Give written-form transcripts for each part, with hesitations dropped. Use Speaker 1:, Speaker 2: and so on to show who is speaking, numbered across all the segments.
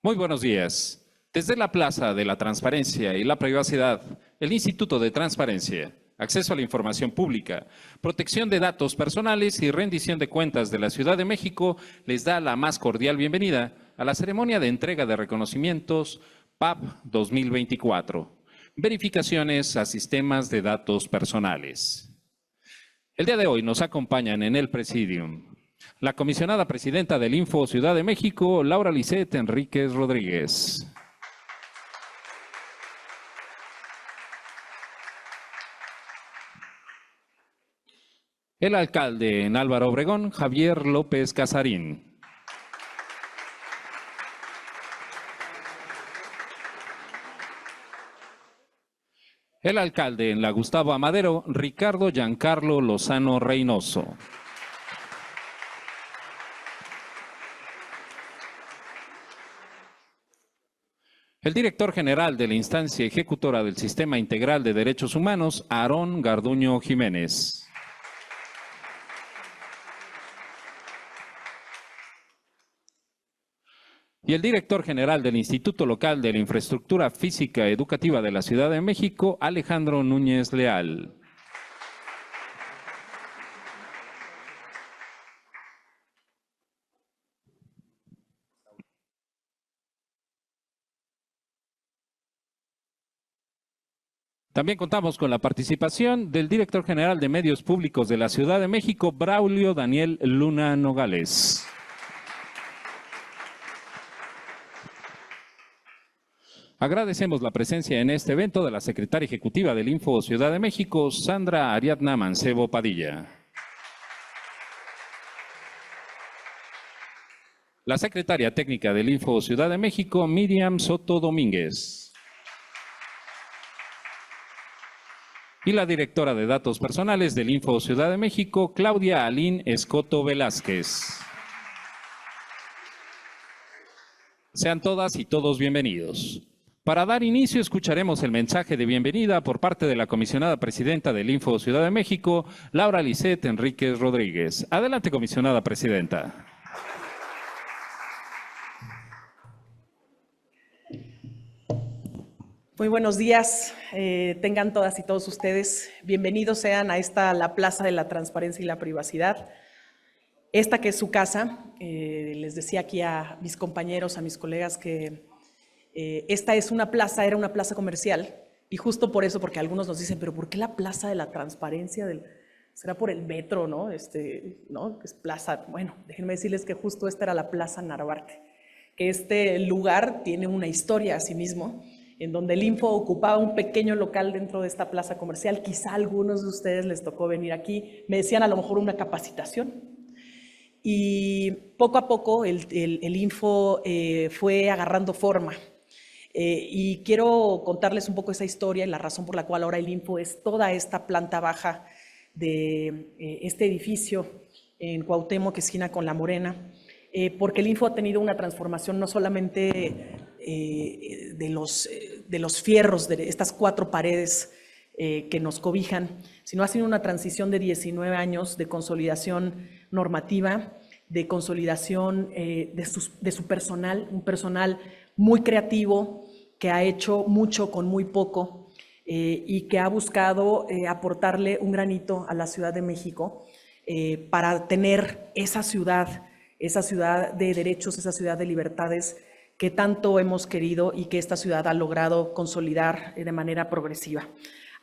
Speaker 1: Muy buenos días. Desde la Plaza de la Transparencia y la Privacidad, el Instituto de Transparencia, Acceso a la Información Pública, Protección de Datos Personales y Rendición de Cuentas de la Ciudad de México les da la más cordial bienvenida a la ceremonia de entrega de reconocimientos PAP 2024, verificaciones a sistemas de datos personales. El día de hoy nos acompañan en el Presidium la comisionada presidenta del Info Ciudad de México, Laura Lisset Enríquez Rodríguez. El alcalde en Álvaro Obregón, Javier López Casarín. El alcalde en la Gustavo Amadero, Ricardo Giancarlo Lozano Reynoso. El director general de la instancia ejecutora del Sistema Integral de Derechos Humanos, Aarón Garduño Jiménez. Y el director general del Instituto Local de la Infraestructura Física Educativa de la Ciudad de México, Alejandro Núñez Leal. También contamos con la participación del director general de Medios Públicos de la Ciudad de México, Braulio Daniel Luna Nogales. Agradecemos la presencia en este evento de la secretaria ejecutiva del Info Ciudad de México, Sandra Ariadna Mancebo Padilla. La secretaria técnica del Info Ciudad de México, Miriam Soto Domínguez. Y la directora de Datos Personales del Info Ciudad de México, Claudia Alín Escoto Velázquez. Sean todas y todos bienvenidos. Para dar inicio, escucharemos el mensaje de bienvenida por parte de la comisionada presidenta del Info Ciudad de México, Laura Lisset Enríquez Rodríguez. Adelante, comisionada presidenta.
Speaker 2: Muy buenos días, tengan todas y todos ustedes, bienvenidos sean a la Plaza de la Transparencia y la Privacidad, esta que es su casa. Les decía aquí a mis compañeros, a mis colegas que esta es era una plaza comercial, y justo por eso, porque algunos nos dicen, pero ¿por qué la Plaza de la Transparencia? ¿Será por el metro, no? ¿No? Es plaza. Bueno, déjenme decirles que justo esta era la Plaza Narvarte, que este lugar tiene una historia a sí mismo, en donde el Info ocupaba un pequeño local dentro de esta plaza comercial. Quizá a algunos de ustedes les tocó venir aquí, me decían a lo mejor una capacitación. Y poco a poco el Info fue agarrando forma. Y quiero contarles un poco esa historia y la razón por la cual ahora el Info es toda esta planta baja de este edificio en Cuauhtémoc, esquina con La Morena, porque el Info ha tenido una transformación no solamente de los fierros, de estas 4 paredes que nos cobijan, sino ha sido una transición de 19 años de consolidación normativa, de consolidación de su personal, un personal muy creativo que ha hecho mucho con muy poco y que ha buscado aportarle un granito a la Ciudad de México para tener esa ciudad de derechos, esa ciudad de libertades que tanto hemos querido y que esta ciudad ha logrado consolidar de manera progresiva.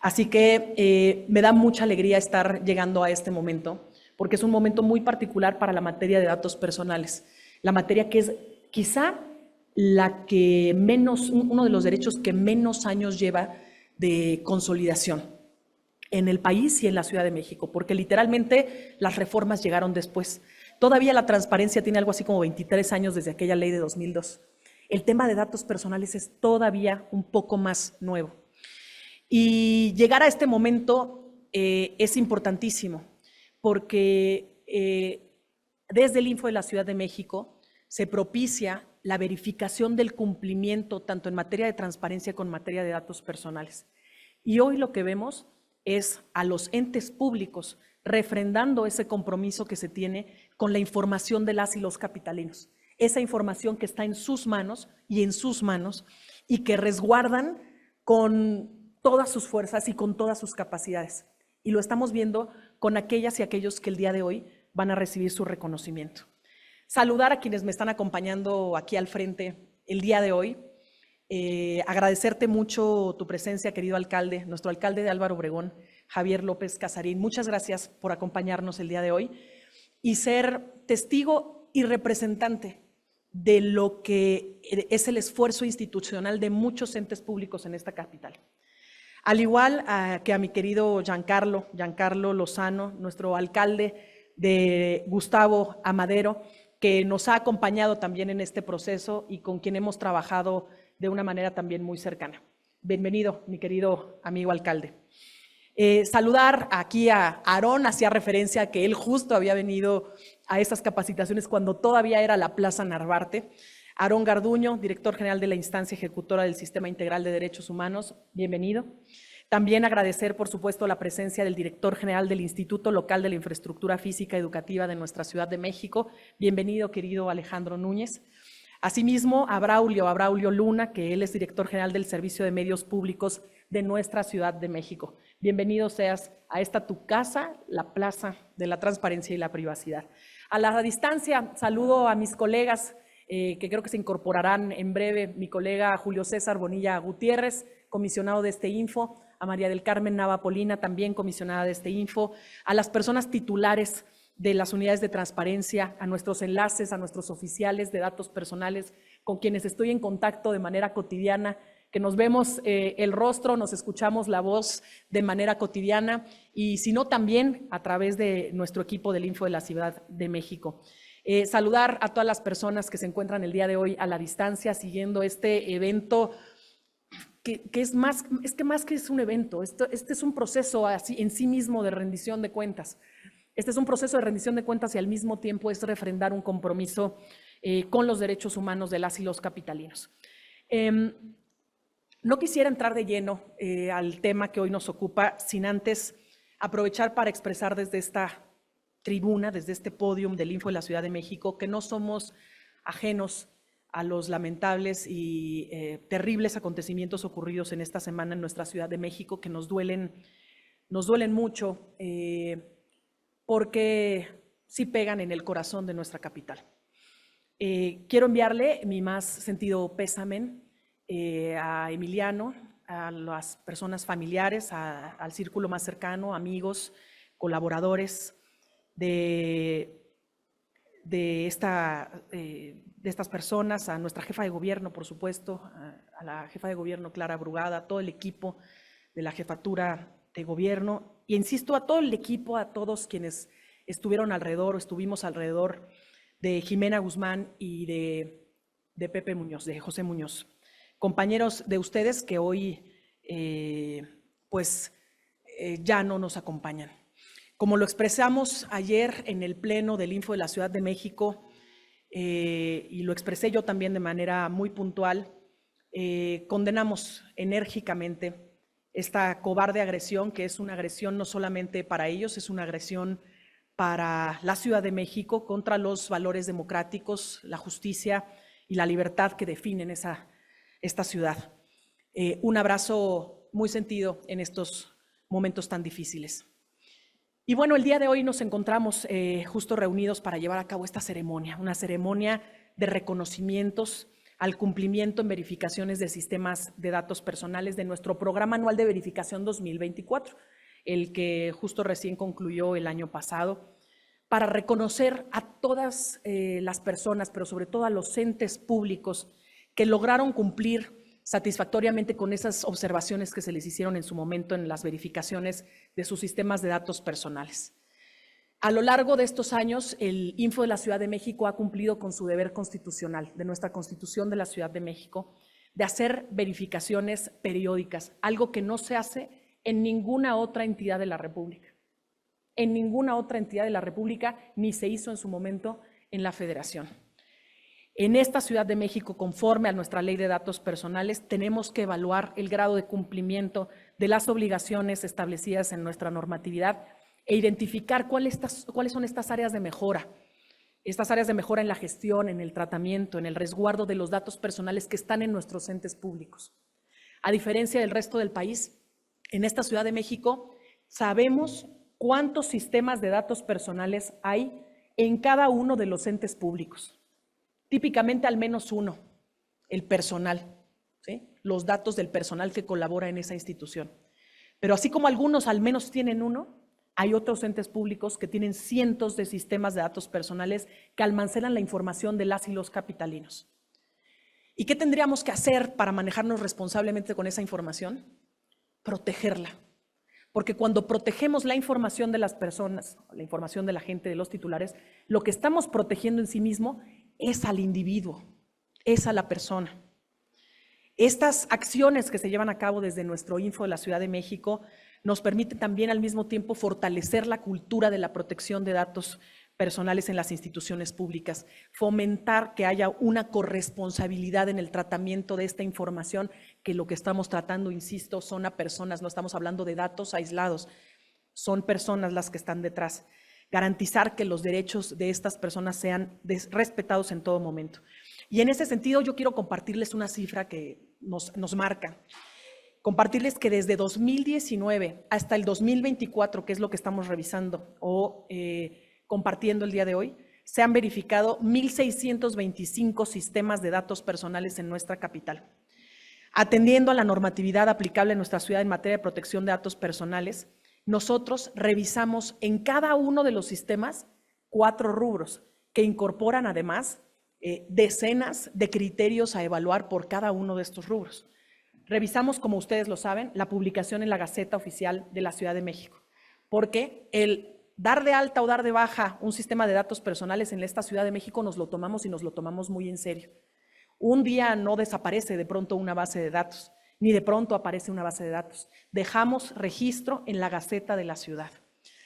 Speaker 2: Así que me da mucha alegría estar llegando a este momento, porque es un momento muy particular para la materia de datos personales, la materia que es quizá uno de los derechos que menos años lleva de consolidación en el país y en la Ciudad de México, porque literalmente las reformas llegaron después. Todavía la transparencia tiene algo así como 23 años desde aquella ley de 2002. El tema de datos personales es todavía un poco más nuevo. Y llegar a este momento es importantísimo, porque desde el Info de la Ciudad de México se propicia la verificación del cumplimiento tanto en materia de transparencia como en materia de datos personales. Y hoy lo que vemos es a los entes públicos refrendando ese compromiso que se tiene con la información de las y los capitalinos. esa información que está en sus manos y que resguardan con todas sus fuerzas y con todas sus capacidades. Y lo estamos viendo con aquellas y aquellos que el día de hoy van a recibir su reconocimiento. Saludar a quienes me están acompañando aquí al frente el día de hoy. Agradecerte mucho tu presencia, querido alcalde, nuestro alcalde de Álvaro Obregón, Javier López Casarín. Muchas gracias por acompañarnos el día de hoy y ser testigo y representante de lo que es el esfuerzo institucional de muchos entes públicos en esta capital. Al igual que a mi querido Giancarlo Lozano, nuestro alcalde de Gustavo Amadero, que nos ha acompañado también en este proceso y con quien hemos trabajado de una manera también muy cercana. Bienvenido, mi querido amigo alcalde. Saludar aquí a Aarón, hacía referencia a que él justo había venido a esas capacitaciones cuando todavía era la Plaza Narvarte. Aarón Garduño, director general de la instancia ejecutora del Sistema Integral de Derechos Humanos, bienvenido. También agradecer, por supuesto, la presencia del director general del Instituto Local de la Infraestructura Física Educativa de nuestra Ciudad de México. Bienvenido, querido Alejandro Núñez. Asimismo, a Braulio Luna, que él es director general del Servicio de Medios Públicos de nuestra Ciudad de México. Bienvenido seas a esta tu casa, la Plaza de la Transparencia y la Privacidad. A la distancia, saludo a mis colegas que creo que se incorporarán en breve, mi colega Julio César Bonilla Gutiérrez, comisionado de este Info, a María del Carmen Nava Polina, también comisionada de este Info, a las personas titulares de las unidades de transparencia, a nuestros enlaces, a nuestros oficiales de datos personales, con quienes estoy en contacto de manera cotidiana, que nos vemos el rostro, nos escuchamos la voz de manera cotidiana y si no también a través de nuestro equipo del Info de la Ciudad de México. Saludar a todas las personas que se encuentran el día de hoy a la distancia siguiendo este evento que es más que es un evento, este es un proceso así, en sí mismo de rendición de cuentas. Este es un proceso de rendición de cuentas y al mismo tiempo es refrendar un compromiso con los derechos humanos de las y los capitalinos. No quisiera entrar de lleno al tema que hoy nos ocupa sin antes aprovechar para expresar desde esta tribuna, desde este podium del Info de la Ciudad de México, que no somos ajenos a los lamentables y terribles acontecimientos ocurridos en esta semana en nuestra Ciudad de México, que nos duelen mucho porque sí pegan en el corazón de nuestra capital. Quiero enviarle mi más sentido pésame a Emiliano, a las personas familiares, al círculo más cercano, amigos, colaboradores de estas personas, a nuestra jefa de gobierno, por supuesto, a la jefa de gobierno Clara Brugada, a todo el equipo de la jefatura de gobierno y insisto a todo el equipo, a todos quienes estuvieron alrededor o estuvimos alrededor de Jimena Guzmán y de Pepe Muñoz, de José Muñoz. Compañeros de ustedes que hoy ya no nos acompañan. Como lo expresamos ayer en el Pleno del Info de la Ciudad de México, y lo expresé yo también de manera muy puntual, condenamos enérgicamente esta cobarde agresión, que es una agresión no solamente para ellos, es una agresión para la Ciudad de México contra los valores democráticos, la justicia y la libertad que definen esta ciudad. Un abrazo muy sentido en estos momentos tan difíciles. Y bueno, el día de hoy nos encontramos justo reunidos para llevar a cabo esta ceremonia, una ceremonia de reconocimientos al cumplimiento en verificaciones de sistemas de datos personales de nuestro Programa Anual de Verificación 2024, el que justo recién concluyó el año pasado, para reconocer a todas las personas, pero sobre todo a los entes públicos que lograron cumplir satisfactoriamente con esas observaciones que se les hicieron en su momento en las verificaciones de sus sistemas de datos personales. A lo largo de estos años, el Info de la Ciudad de México ha cumplido con su deber constitucional, de nuestra Constitución de la Ciudad de México, de hacer verificaciones periódicas, algo que no se hace en ninguna otra entidad de la República. En ninguna otra entidad de la República, ni se hizo en su momento en la Federación. En esta Ciudad de México, conforme a nuestra Ley de Datos Personales, tenemos que evaluar el grado de cumplimiento de las obligaciones establecidas en nuestra normatividad e identificar cuáles son estas áreas de mejora estas áreas de mejora en la gestión, en el tratamiento, en el resguardo de los datos personales que están en nuestros entes públicos. A diferencia del resto del país, en esta Ciudad de México sabemos cuántos sistemas de datos personales hay en cada uno de los entes públicos. Típicamente al menos uno, el personal, ¿sí? Los datos del personal que colabora en esa institución. Pero así como algunos al menos tienen uno, hay otros entes públicos que tienen cientos de sistemas de datos personales que almacenan la información de las y los capitalinos. ¿Y qué tendríamos que hacer para manejarnos responsablemente con esa información? Protegerla. Porque cuando protegemos la información de las personas, la información de la gente, de los titulares, lo que estamos protegiendo en sí mismo es al individuo, es a la persona. Estas acciones que se llevan a cabo desde nuestro Info de la Ciudad de México nos permiten también al mismo tiempo fortalecer la cultura de la protección de datos personales en las instituciones públicas, fomentar que haya una corresponsabilidad en el tratamiento de esta información, que lo que estamos tratando, insisto, son a personas, no estamos hablando de datos aislados, son personas las que están detrás. Garantizar que los derechos de estas personas sean respetados en todo momento. Y en ese sentido yo quiero compartirles una cifra que nos marca. Compartirles que desde 2019 hasta el 2024, que es lo que estamos revisando o compartiendo el día de hoy, se han verificado 1,625 sistemas de datos personales en nuestra capital. Atendiendo a la normatividad aplicable en nuestra ciudad en materia de protección de datos personales, nosotros revisamos en cada uno de los sistemas 4 rubros que incorporan además decenas de criterios a evaluar por cada uno de estos rubros. Revisamos, como ustedes lo saben, la publicación en la Gaceta Oficial de la Ciudad de México, porque el dar de alta o dar de baja un sistema de datos personales en esta Ciudad de México nos lo tomamos y nos lo tomamos muy en serio. Un día no desaparece de pronto una base de datos, ni de pronto aparece una base de datos. Dejamos registro en la Gaceta de la Ciudad.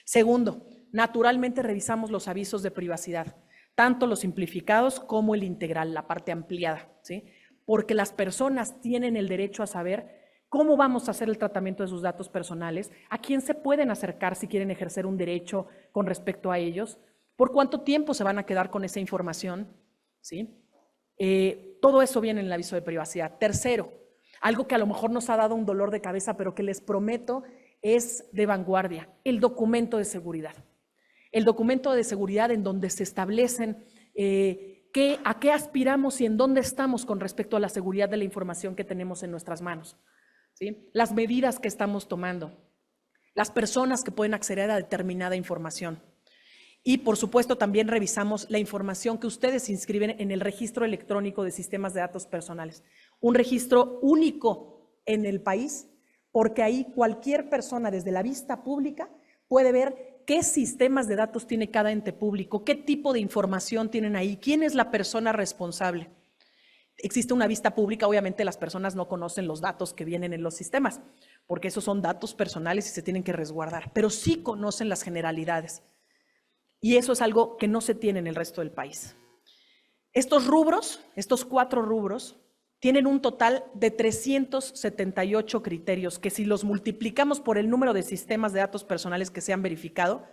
Speaker 2: Segundo, naturalmente revisamos los avisos de privacidad, tanto los simplificados como el integral, la parte ampliada, ¿sí? Porque las personas tienen el derecho a saber cómo vamos a hacer el tratamiento de sus datos personales, a quién se pueden acercar si quieren ejercer un derecho con respecto a ellos, por cuánto tiempo se van a quedar con esa información, ¿sí? Todo eso viene en el aviso de privacidad. Tercero, algo que a lo mejor nos ha dado un dolor de cabeza, pero que les prometo es de vanguardia, el documento de seguridad. El documento de seguridad en donde se establecen a qué aspiramos y en dónde estamos con respecto a la seguridad de la información que tenemos en nuestras manos, ¿sí? Las medidas que estamos tomando, las personas que pueden acceder a determinada información. Y por supuesto también revisamos la información que ustedes inscriben en el registro electrónico de sistemas de datos personales. Un registro único en el país, porque ahí cualquier persona desde la vista pública puede ver qué sistemas de datos tiene cada ente público, qué tipo de información tienen ahí, quién es la persona responsable. Existe una vista pública, obviamente las personas no conocen los datos que vienen en los sistemas, porque esos son datos personales y se tienen que resguardar, pero sí conocen las generalidades. Y eso es algo que no se tiene en el resto del país. Estos rubros, estos 4 rubros, tienen un total de 378 criterios, que si los multiplicamos por el número de sistemas de datos personales que se han verificado,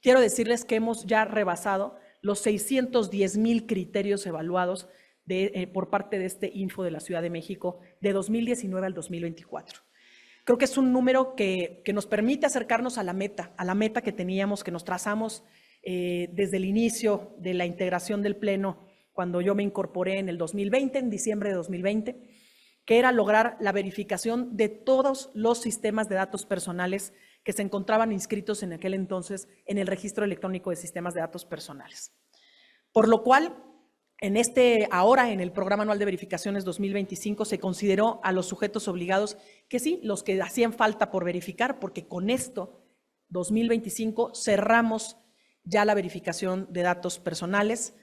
Speaker 2: quiero decirles que hemos ya rebasado los 610,000 criterios evaluados por parte de este Info de la Ciudad de México de 2019 al 2024. Creo que es un número que nos permite acercarnos a la meta que teníamos, que nos trazamos desde el inicio de la integración del Pleno, cuando yo me incorporé en el 2020, en diciembre de 2020, que era lograr la verificación de todos los sistemas de datos personales que se encontraban inscritos en aquel entonces en el Registro Electrónico de Sistemas de Datos Personales. Por lo cual, ahora en el Programa Anual de Verificaciones 2025 se consideró a los sujetos obligados que sí, los que hacían falta por verificar, porque con esto, 2025, cerramos ya la verificación de datos personales.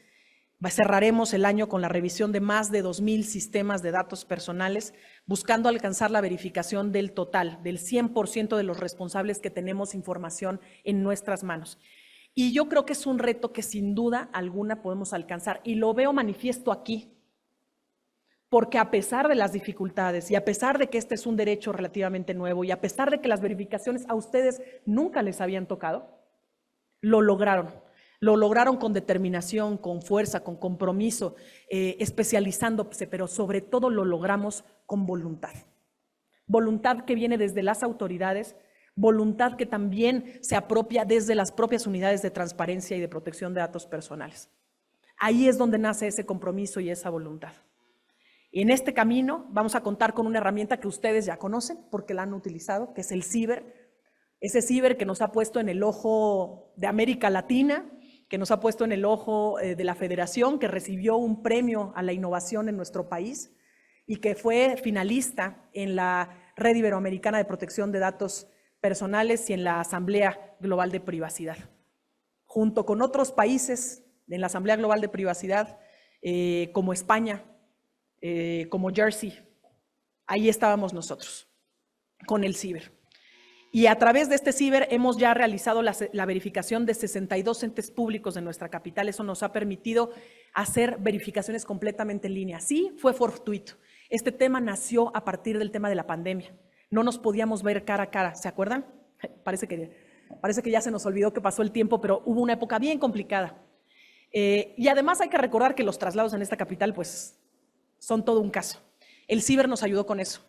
Speaker 2: Cerraremos el año con la revisión de más de 2,000 sistemas de datos personales, buscando alcanzar la verificación del total, del 100% de los responsables que tenemos información en nuestras manos. Y yo creo que es un reto que sin duda alguna podemos alcanzar, y lo veo manifiesto aquí, porque a pesar de las dificultades y a pesar de que este es un derecho relativamente nuevo y a pesar de que las verificaciones a ustedes nunca les habían tocado, lo lograron. Lo lograron con determinación, con fuerza, con compromiso, especializándose, pero sobre todo lo logramos con voluntad. Voluntad que viene desde las autoridades, voluntad que también se apropia desde las propias unidades de transparencia y de protección de datos personales. Ahí es donde nace ese compromiso y esa voluntad. Y en este camino vamos a contar con una herramienta que ustedes ya conocen porque la han utilizado, que es el ciber. Ese ciber que nos ha puesto en el ojo de América Latina, que nos ha puesto en el ojo de la Federación, que recibió un premio a la innovación en nuestro país y que fue finalista en la Red Iberoamericana de Protección de Datos Personales y en la Asamblea Global de Privacidad. Junto con otros países en la Asamblea Global de Privacidad, como España, como Jersey, ahí estábamos nosotros, con el ciber. Y a través de este ciber hemos ya realizado la verificación de 62 entes públicos de nuestra capital. Eso nos ha permitido hacer verificaciones completamente en línea. Sí, fue fortuito. Este tema nació a partir del tema de la pandemia. No nos podíamos ver cara a cara, ¿se acuerdan? Parece que ya se nos olvidó que pasó el tiempo, pero hubo una época bien complicada. Y además hay que recordar que los traslados en esta capital pues son todo un caso. El ciber nos ayudó con eso,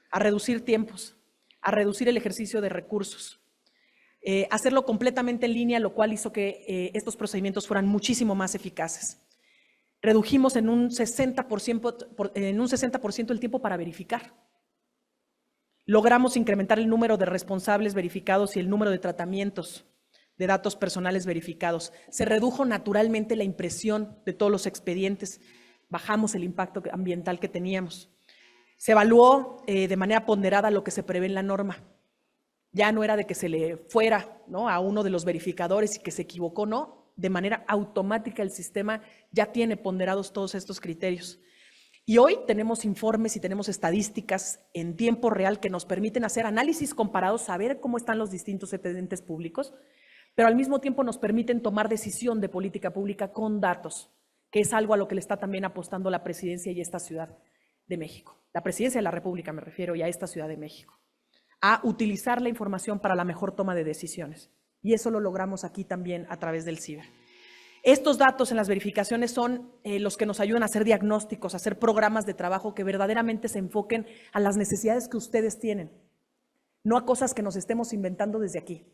Speaker 2: a reducir tiempos, a reducir el ejercicio de recursos, hacerlo completamente en línea, lo cual hizo que estos procedimientos fueran muchísimo más eficaces. Redujimos en un 60% el tiempo para verificar. Logramos incrementar el número de responsables verificados y el número de tratamientos de datos personales verificados. Se redujo naturalmente la impresión de todos los expedientes, bajamos el impacto ambiental que teníamos. Se evaluó de manera ponderada lo que se prevé en la norma. Ya no era de que se le fuera, ¿no?, a uno de los verificadores y que se equivocó, no. De manera automática el sistema ya tiene ponderados todos estos criterios. Y hoy tenemos informes y tenemos estadísticas en tiempo real que nos permiten hacer análisis comparados, saber cómo están los distintos entes públicos, pero al mismo tiempo nos permiten tomar decisión de política pública con datos, que es algo a lo que le está también apostando la presidencia y esta Ciudad de México. La presidencia de la República me refiero, y a esta Ciudad de México, a utilizar la información para la mejor toma de decisiones. Y eso lo logramos aquí también a través del ciber. Estos datos en las verificaciones son los que nos ayudan a hacer diagnósticos, a hacer programas de trabajo que verdaderamente se enfoquen a las necesidades que ustedes tienen, no a cosas que nos estemos inventando desde aquí,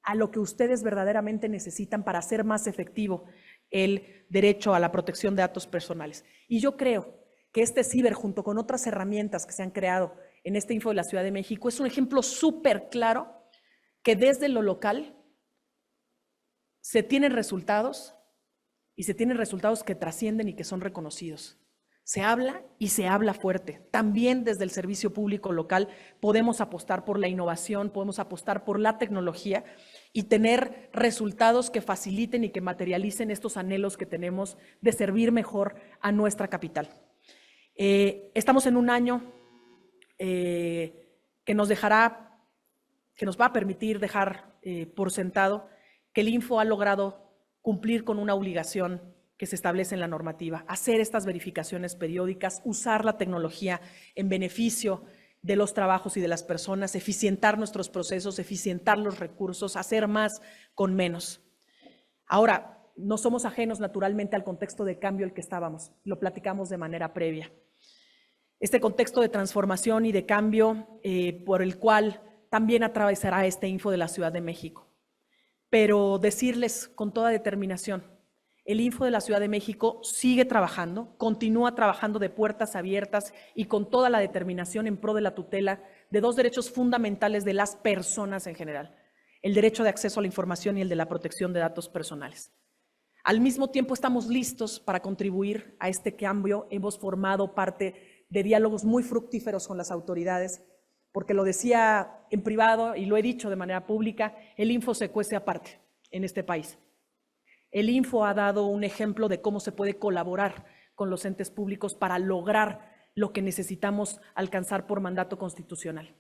Speaker 2: a lo que ustedes verdaderamente necesitan para hacer más efectivo el derecho a la protección de datos personales. Y yo creo que este ciber, junto con otras herramientas que se han creado en este Info de la Ciudad de México, es un ejemplo súper claro que desde lo local se tienen resultados y se tienen resultados que trascienden y que son reconocidos. Se habla y se habla fuerte. También desde el servicio público local podemos apostar por la innovación, podemos apostar por la tecnología y tener resultados que faciliten y que materialicen estos anhelos que tenemos de servir mejor a nuestra capital. Estamos en un año que nos va a permitir dejar por sentado que el Info ha logrado cumplir con una obligación que se establece en la normativa, hacer estas verificaciones periódicas, usar la tecnología en beneficio de los trabajos y de las personas, eficientar nuestros procesos, eficientar los recursos, hacer más con menos. Ahora, no somos ajenos naturalmente al contexto de cambio en el que estábamos, lo platicamos de manera previa. Este contexto de transformación y de cambio por el cual también atravesará este Info de la Ciudad de México. Pero decirles con toda determinación, el Info de la Ciudad de México sigue trabajando, continúa trabajando de puertas abiertas y con toda la determinación en pro de la tutela de dos derechos fundamentales de las personas en general, el derecho de acceso a la información y el de la protección de datos personales. Al mismo tiempo estamos listos para contribuir a este cambio, hemos formado parte de diálogos muy fructíferos con las autoridades, porque lo decía en privado y lo he dicho de manera pública, el Info se cuece aparte en este país. El Info ha dado un ejemplo de cómo se puede colaborar con los entes públicos para lograr lo que necesitamos alcanzar por mandato constitucional.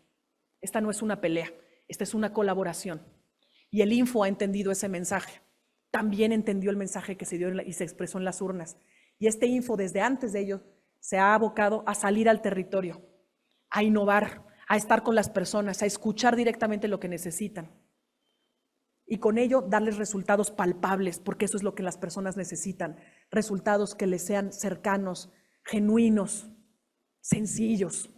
Speaker 2: Esta no es una pelea, esta es una colaboración. Y el Info ha entendido ese mensaje. También entendió el mensaje que se dio y se expresó en las urnas. Y este Info, desde antes de ello, se ha abocado a salir al territorio, a innovar, a estar con las personas, a escuchar directamente lo que necesitan. y con ello darles resultados palpables, porque eso es lo que las personas necesitan, resultados que les sean cercanos, genuinos, sencillos.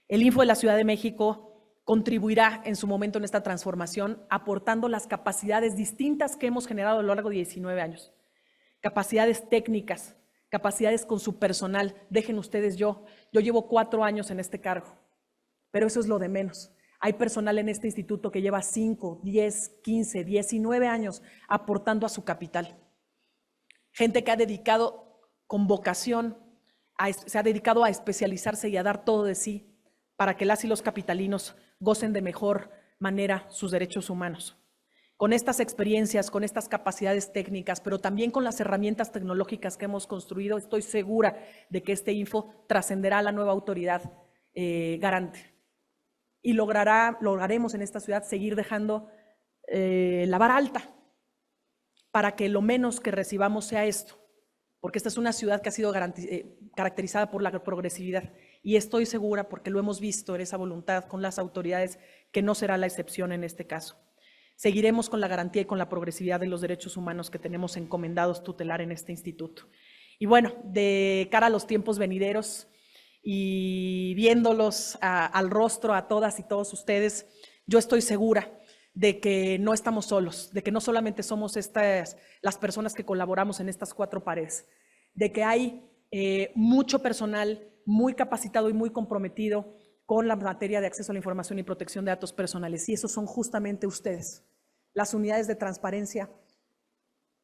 Speaker 2: El Info de la Ciudad de México contribuirá en su momento en esta transformación, aportando las capacidades distintas que hemos generado a lo largo de 19 años. Capacidades técnicas, capacidades con su personal. Dejen ustedes yo llevo 4 años en este cargo, pero eso es lo de menos. Hay personal en este instituto que lleva 5, 10, 15, 19 años aportando a su capital. Gente que ha dedicado con vocación, se ha dedicado a especializarse y a dar todo de sí para que las y los capitalinos gocen de mejor manera sus derechos humanos. Con estas experiencias, con estas capacidades técnicas, pero también con las herramientas tecnológicas que hemos construido, estoy segura de que este Info trascenderá a la nueva autoridad garante. Y lograremos en esta ciudad seguir dejando la vara alta para que lo menos que recibamos sea esto, porque esta es una ciudad que ha sido caracterizada por la progresividad y estoy segura, porque lo hemos visto en esa voluntad con las autoridades, que no será la excepción en este caso. Seguiremos con la garantía y con la progresividad de los derechos humanos que tenemos encomendados tutelar en este instituto. Y bueno, de cara a los tiempos venideros y viéndolos al rostro a todas y todos ustedes, yo estoy segura de que no estamos solos, de que no solamente somos las personas que colaboramos en estas 4 paredes, de que hay mucho personal muy capacitado y muy comprometido con la materia de acceso a la información y protección de datos personales, y esos son justamente ustedes, las unidades de transparencia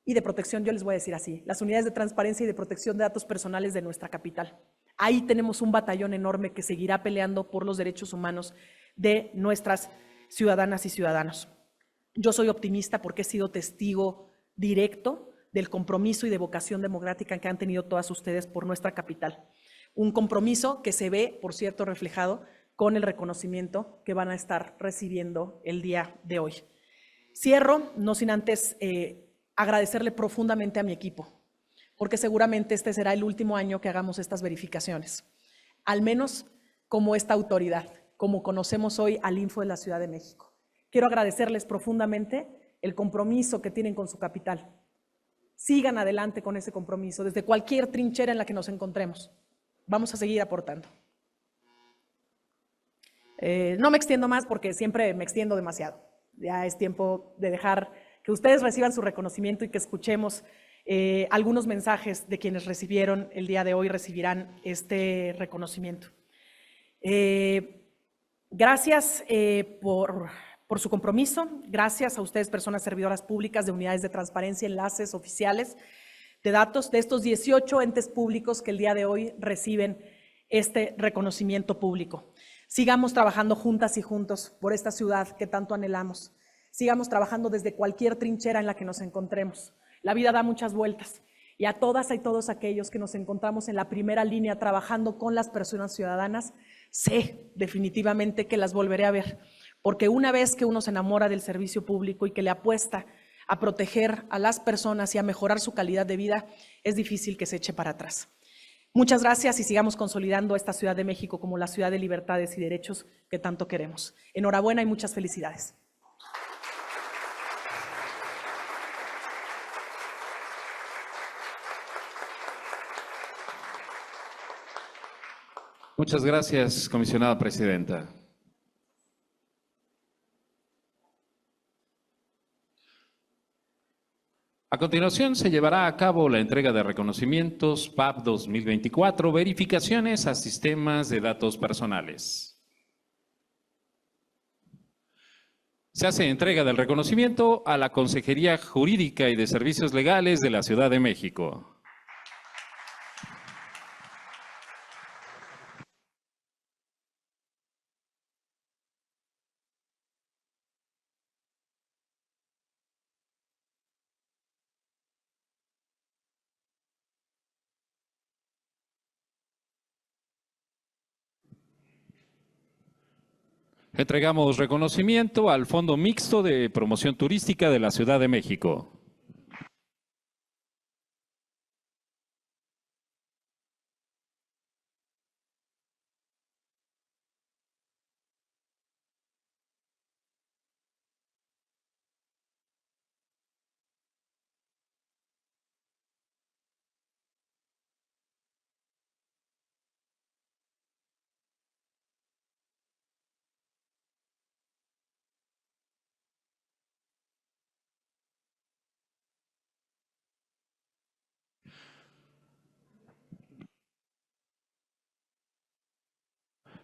Speaker 2: y de protección, yo les voy a decir así, las unidades de transparencia y de protección de datos personales de nuestra capital. Ahí tenemos un batallón enorme que seguirá peleando por los derechos humanos de nuestras ciudadanas y ciudadanos. Yo soy optimista porque he sido testigo directo del compromiso y de vocación democrática que han tenido todas ustedes por nuestra capital. Un compromiso que se ve, por cierto, reflejado con el reconocimiento que van a estar recibiendo el día de hoy. Cierro, no sin antes agradecerle profundamente a mi equipo, porque seguramente este será el último año que hagamos estas verificaciones, al menos como esta autoridad, como conocemos hoy al Info de la Ciudad de México. Quiero agradecerles profundamente el compromiso que tienen con su capital. Sigan adelante con ese compromiso, desde cualquier trinchera en la que nos encontremos. Vamos a seguir aportando. No me extiendo más porque siempre me extiendo demasiado. Ya es tiempo de dejar que ustedes reciban su reconocimiento y que escuchemos algunos mensajes de quienes recibieron el día de hoy, recibirán este reconocimiento. Gracias por su compromiso, gracias a ustedes, personas servidoras públicas de unidades de transparencia, enlaces oficiales de datos, de estos 18 entes públicos que el día de hoy reciben este reconocimiento público. Sigamos trabajando juntas y juntos por esta ciudad que tanto anhelamos. Sigamos trabajando desde cualquier trinchera en la que nos encontremos. La vida da muchas vueltas y a todas y todos aquellos que nos encontramos en la primera línea trabajando con las personas ciudadanas, sé definitivamente que las volveré a ver, porque una vez que uno se enamora del servicio público y que le apuesta a proteger a las personas y a mejorar su calidad de vida, es difícil que se eche para atrás. Muchas gracias y sigamos consolidando esta Ciudad de México como la ciudad de libertades y derechos que tanto queremos. Enhorabuena y muchas felicidades.
Speaker 1: Muchas gracias, comisionada presidenta. A continuación se llevará a cabo la entrega de reconocimientos PAP 2024, verificaciones a sistemas de datos personales. Se hace entrega del reconocimiento a la Consejería Jurídica y de Servicios Legales de la Ciudad de México. Entregamos reconocimiento al Fondo Mixto de Promoción Turística de la Ciudad de México.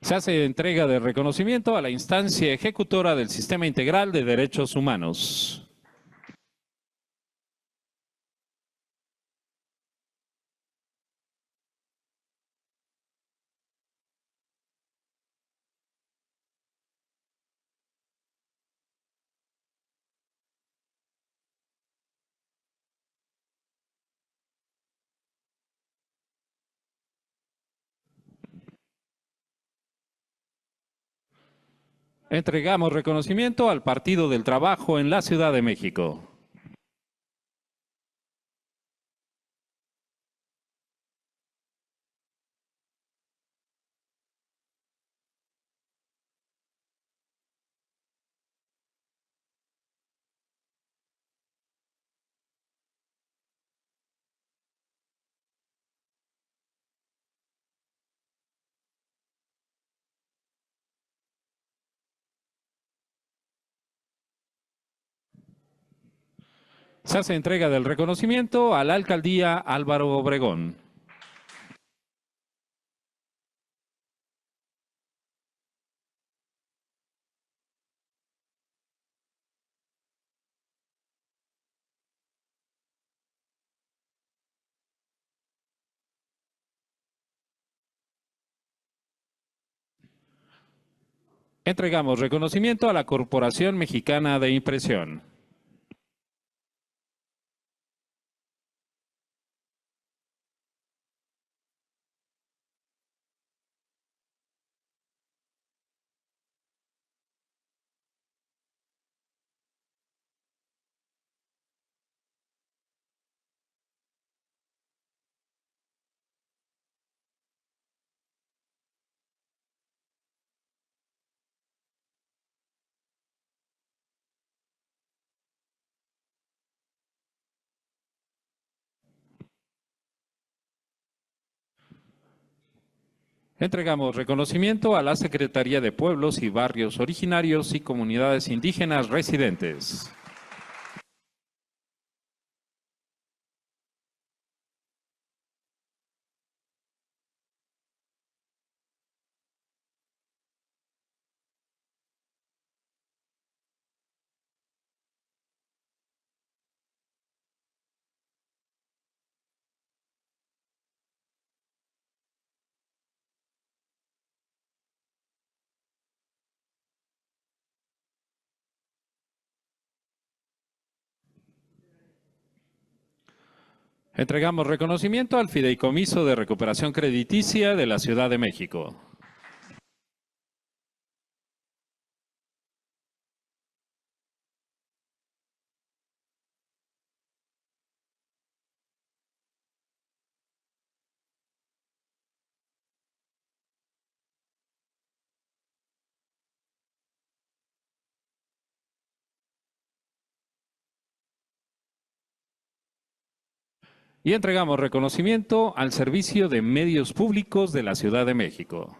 Speaker 1: Se hace entrega de reconocimiento a la instancia ejecutora del Sistema Integral de Derechos Humanos. Entregamos reconocimiento al Partido del Trabajo en la Ciudad de México. Se hace entrega del reconocimiento a la Alcaldía Álvaro Obregón. Entregamos reconocimiento a la Corporación Mexicana de Impresión. Entregamos reconocimiento a la Secretaría de Pueblos y Barrios Originarios y Comunidades Indígenas Residentes. Entregamos reconocimiento al Fideicomiso de Recuperación Crediticia de la Ciudad de México. Y entregamos reconocimiento al Servicio de Medios Públicos de la Ciudad de México.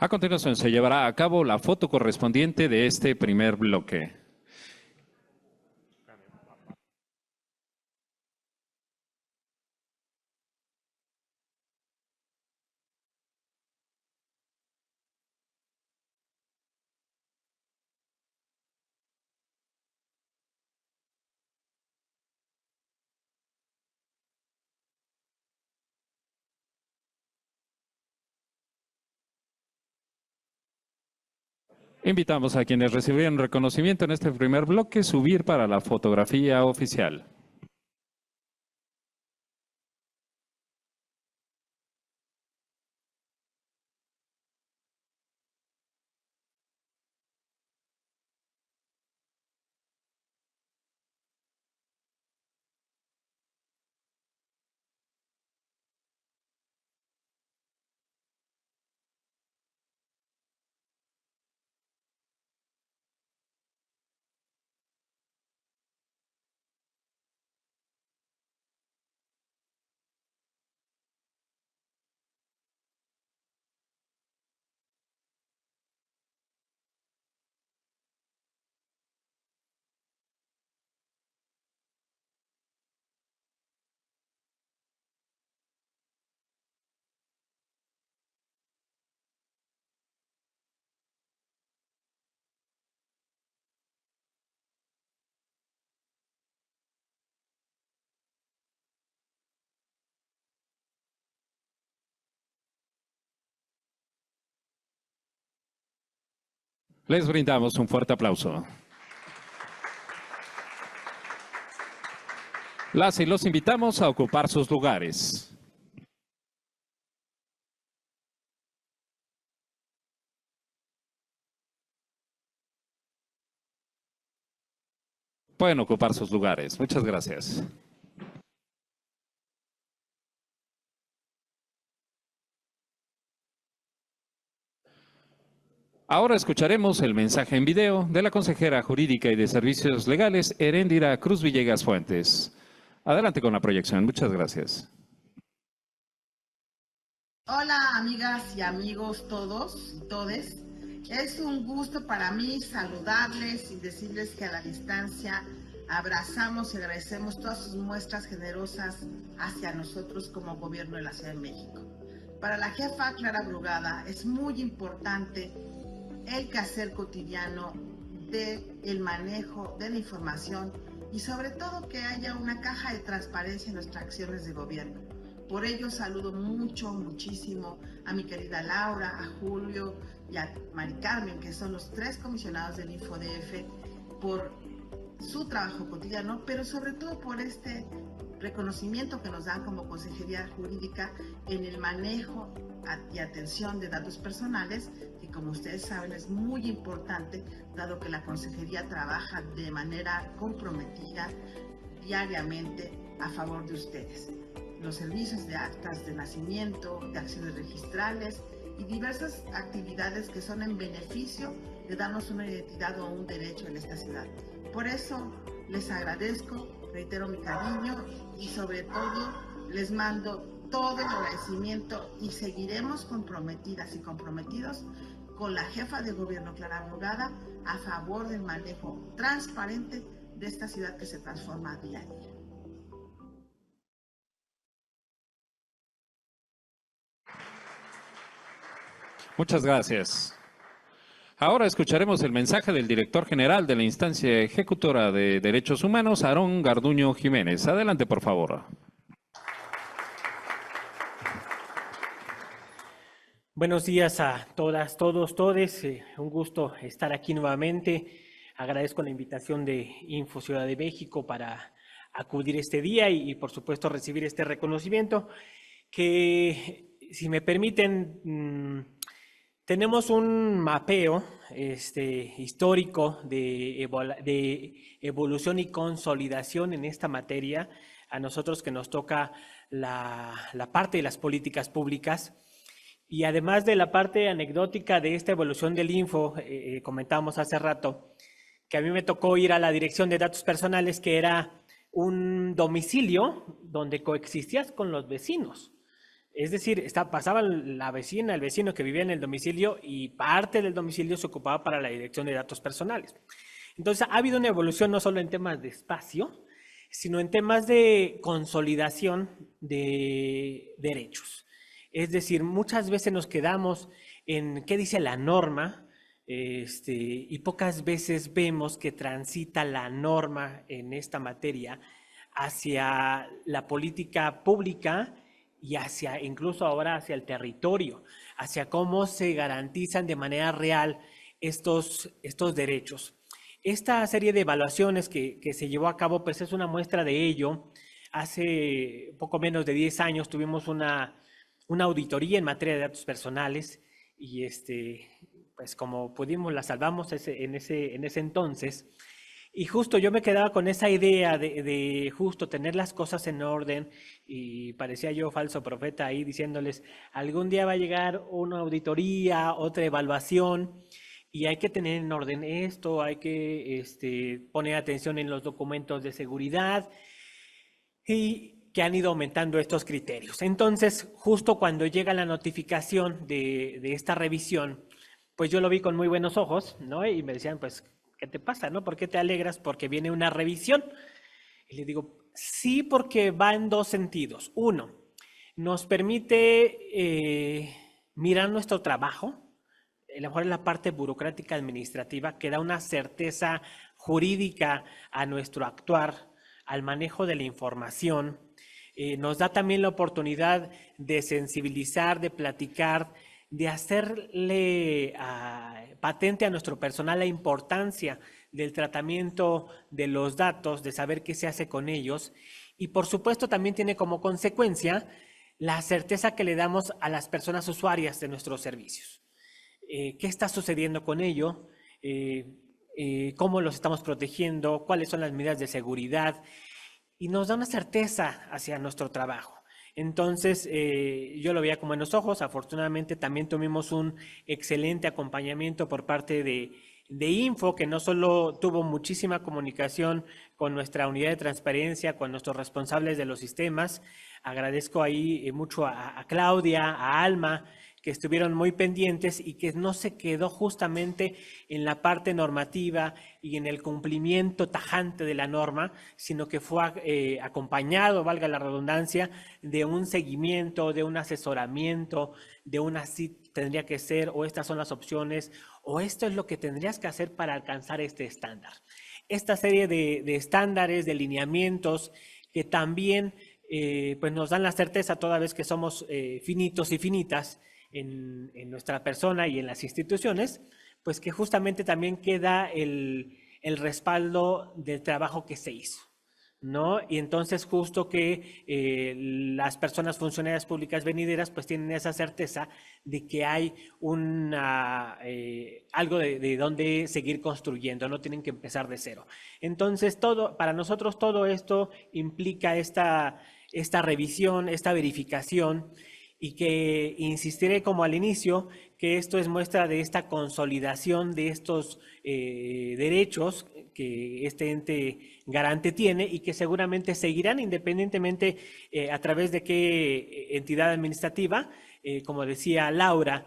Speaker 1: A continuación se llevará a cabo la foto correspondiente de este primer bloque. Invitamos a quienes recibieron reconocimiento en este primer bloque a subir para la fotografía oficial. Les brindamos un fuerte aplauso. Las y los invitamos a ocupar sus lugares. Pueden ocupar sus lugares. Muchas gracias. Ahora escucharemos el mensaje en video de la consejera jurídica y de servicios legales, Heréndira Cruz Villegas Fuentes. Adelante con la proyección. Muchas gracias.
Speaker 3: Hola amigas y amigos todos y todes. Es un gusto para mí saludarles y decirles que a la distancia abrazamos y agradecemos todas sus muestras generosas hacia nosotros como gobierno de la Ciudad de México. Para la jefa Clara Brugada es muy importante el quehacer cotidiano del manejo de la información y sobre todo que haya una caja de transparencia en nuestras acciones de gobierno. Por ello saludo muchísimo a mi querida Laura, a Julio y a Mari Carmen, que son los 3 comisionados del InfoDF, por su trabajo cotidiano, pero sobre todo por este reconocimiento que nos dan como Consejería Jurídica en el manejo y atención de datos personales, que como ustedes saben es muy importante, dado que la Consejería trabaja de manera comprometida diariamente a favor de ustedes. Los servicios de actas de nacimiento, de acciones registrales y diversas actividades que son en beneficio de darnos una identidad o un derecho en esta ciudad. Por eso les agradezco, reitero mi cariño y sobre todo les mando todo el agradecimiento y seguiremos comprometidas y comprometidos con la jefa de gobierno Clara Brugada a favor del manejo transparente de esta ciudad que se transforma día a día.
Speaker 1: Muchas gracias. Ahora escucharemos el mensaje del director general de la instancia ejecutora de Derechos Humanos, Aarón Garduño Jiménez. Adelante, por favor.
Speaker 4: Buenos días a todas, todos, todes. Un gusto estar aquí nuevamente. Agradezco la invitación de Info Ciudad de México para acudir este día y por supuesto, recibir este reconocimiento que, si me permiten, tenemos un mapeo histórico de evolución y consolidación en esta materia. A nosotros que nos toca la parte de las políticas públicas. Y además de la parte anecdótica de esta evolución del Info, comentábamos hace rato, que a mí me tocó ir a la Dirección de Datos Personales, que era un domicilio donde coexistías con los vecinos. Es decir, pasaba la vecina, el vecino que vivía en el domicilio y parte del domicilio se ocupaba para la Dirección de Datos Personales. Entonces, ha habido una evolución no solo en temas de espacio, sino en temas de consolidación de derechos. Es decir, muchas veces nos quedamos en qué dice la norma y pocas veces vemos que transita la norma en esta materia hacia la política pública y hacia, incluso ahora hacia el territorio, hacia cómo se garantizan de manera real estos derechos. Esta serie de evaluaciones que se llevó a cabo, pues es una muestra de ello. Hace poco menos de 10 años tuvimos una auditoría en materia de datos personales y pues como pudimos la salvamos en ese entonces. Y justo yo me quedaba con esa idea de justo tener las cosas en orden y parecía yo falso profeta ahí diciéndoles, algún día va a llegar una auditoría, otra evaluación y hay que tener en orden esto, hay que poner atención en los documentos de seguridad y que han ido aumentando estos criterios. Entonces, justo cuando llega la notificación de esta revisión, pues yo lo vi con muy buenos ojos, ¿no? Y me decían, pues, ¿qué te pasa, no? ¿Por qué te alegras? Porque viene una revisión. Y le digo, sí, porque va en dos sentidos. Uno, nos permite mirar nuestro trabajo, a lo mejor en la parte burocrática administrativa, que da una certeza jurídica a nuestro actuar, al manejo de la información. Nos da también la oportunidad de sensibilizar, de platicar de hacerle patente a nuestro personal la importancia del tratamiento de los datos, de saber qué se hace con ellos, y por supuesto también tiene como consecuencia la certeza que le damos a las personas usuarias de nuestros servicios. ¿Qué está sucediendo con ello? ¿Cómo los estamos protegiendo? ¿Cuáles son las medidas de seguridad? Y nos da una certeza hacia nuestro trabajo. Entonces, yo lo veía como en los ojos. Afortunadamente, también tuvimos un excelente acompañamiento por parte de Info, que no solo tuvo muchísima comunicación con nuestra unidad de transparencia, con nuestros responsables de los sistemas. Agradezco ahí mucho a Claudia, a Alma, que estuvieron muy pendientes y que no se quedó justamente en la parte normativa y en el cumplimiento tajante de la norma, sino que fue acompañado, valga la redundancia, de un seguimiento, de un asesoramiento, de una sí tendría que ser, o estas son las opciones, o esto es lo que tendrías que hacer para alcanzar este estándar. Esta serie de estándares, de lineamientos, que también pues nos dan la certeza toda vez que somos finitos y finitas, en nuestra persona y en las instituciones, pues que justamente también queda el respaldo del trabajo que se hizo, ¿no? Y entonces justo que las personas funcionarias públicas venideras pues tienen esa certeza de que hay algo de dónde seguir construyendo, no tienen que empezar de cero. Entonces para nosotros todo esto implica esta revisión, esta verificación, y que insistiré como al inicio que esto es muestra de esta consolidación de estos derechos que este ente garante tiene y que seguramente seguirán independientemente a través de qué entidad administrativa, como decía Laura,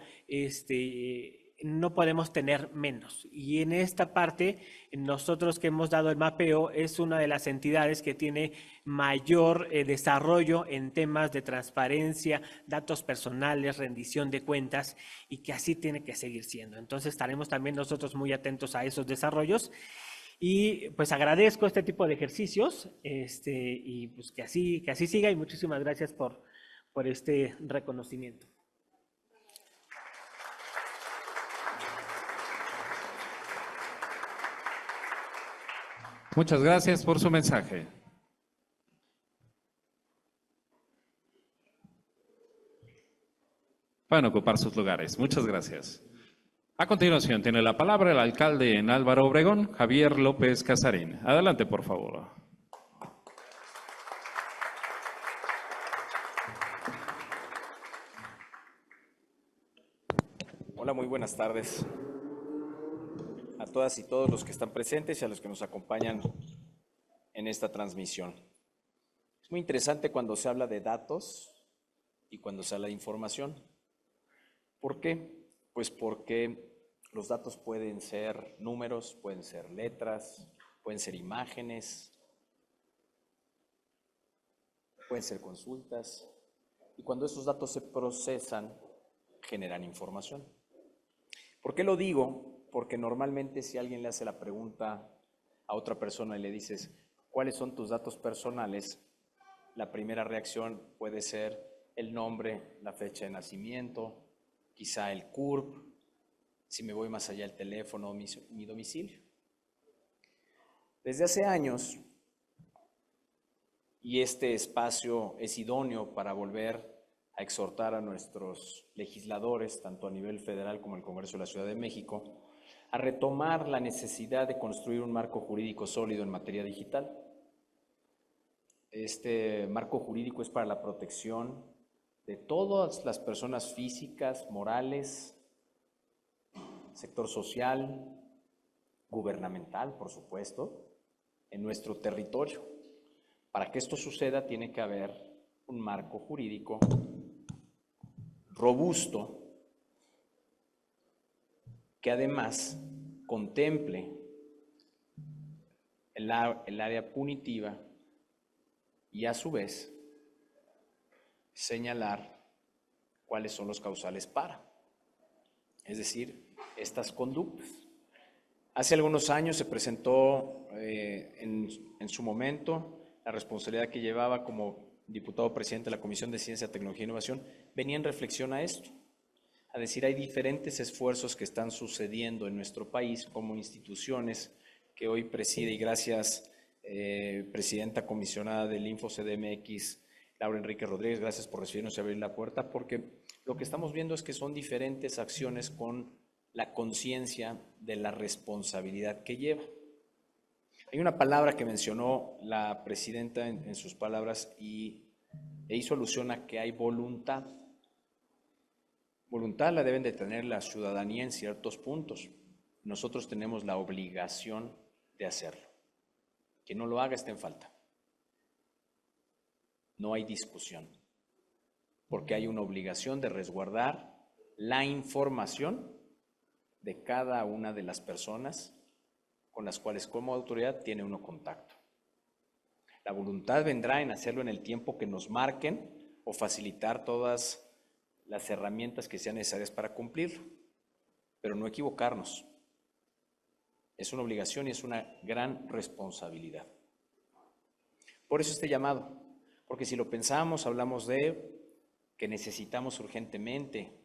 Speaker 4: no podemos tener menos. Y en esta parte, nosotros que hemos dado el mapeo, es una de las entidades que tiene mayor desarrollo en temas de transparencia, datos personales, rendición de cuentas, y que así tiene que seguir siendo. Entonces estaremos también nosotros muy atentos a esos desarrollos. Y pues agradezco este tipo de ejercicios y pues que así siga, y muchísimas gracias por este reconocimiento.
Speaker 1: Muchas gracias por su mensaje. Pueden ocupar sus lugares. Muchas gracias. A continuación, tiene la palabra el alcalde en Álvaro Obregón, Javier López Casarín. Adelante, por favor.
Speaker 5: Hola, muy buenas tardes a todas y todos los que están presentes y a los que nos acompañan en esta transmisión. Es muy interesante cuando se habla de datos y cuando se habla de información. ¿Por qué? Pues porque los datos pueden ser números, pueden ser letras, pueden ser imágenes, pueden ser consultas, y cuando esos datos se procesan, generan información. ¿Por qué lo digo? Porque normalmente si alguien le hace la pregunta a otra persona y le dices, ¿cuáles son tus datos personales?, la primera reacción puede ser el nombre, la fecha de nacimiento, quizá el CURP, si me voy más allá el teléfono, mi domicilio. Desde hace años, y este espacio es idóneo para volver a exhortar a nuestros legisladores, tanto a nivel federal como el Congreso de la Ciudad de México, a retomar la necesidad de construir un marco jurídico sólido en materia digital. Este marco jurídico es para la protección de todas las personas físicas, morales, sector social, gubernamental, por supuesto, en nuestro territorio. Para que esto suceda tiene que haber un marco jurídico robusto que además contemple el área punitiva y a su vez señalar cuáles son los causales para, es decir, estas conductas. Hace algunos años se presentó en su momento la responsabilidad que llevaba como diputado presidente de la Comisión de Ciencia, Tecnología e Innovación, venía en reflexión a esto, a decir, hay diferentes esfuerzos que están sucediendo en nuestro país como instituciones que hoy preside, y gracias, presidenta comisionada del InfoCDMX, Laura Enrique Rodríguez, gracias por recibirnos y abrir la puerta, porque lo que estamos viendo es que son diferentes acciones con la conciencia de la responsabilidad que lleva. Hay una palabra que mencionó la presidenta en sus palabras e hizo alusión a que hay voluntad. Voluntad la deben de tener la ciudadanía en ciertos puntos. Nosotros tenemos la obligación de hacerlo. Quien no lo haga está en falta. No hay discusión, porque hay una obligación de resguardar la información de cada una de las personas con las cuales como autoridad tiene uno contacto. La voluntad vendrá en hacerlo en el tiempo que nos marquen o facilitar todas las herramientas que sean necesarias para cumplirlo, pero no equivocarnos. Es una obligación y es una gran responsabilidad. Por eso este llamado, porque si lo pensamos, hablamos de que necesitamos urgentemente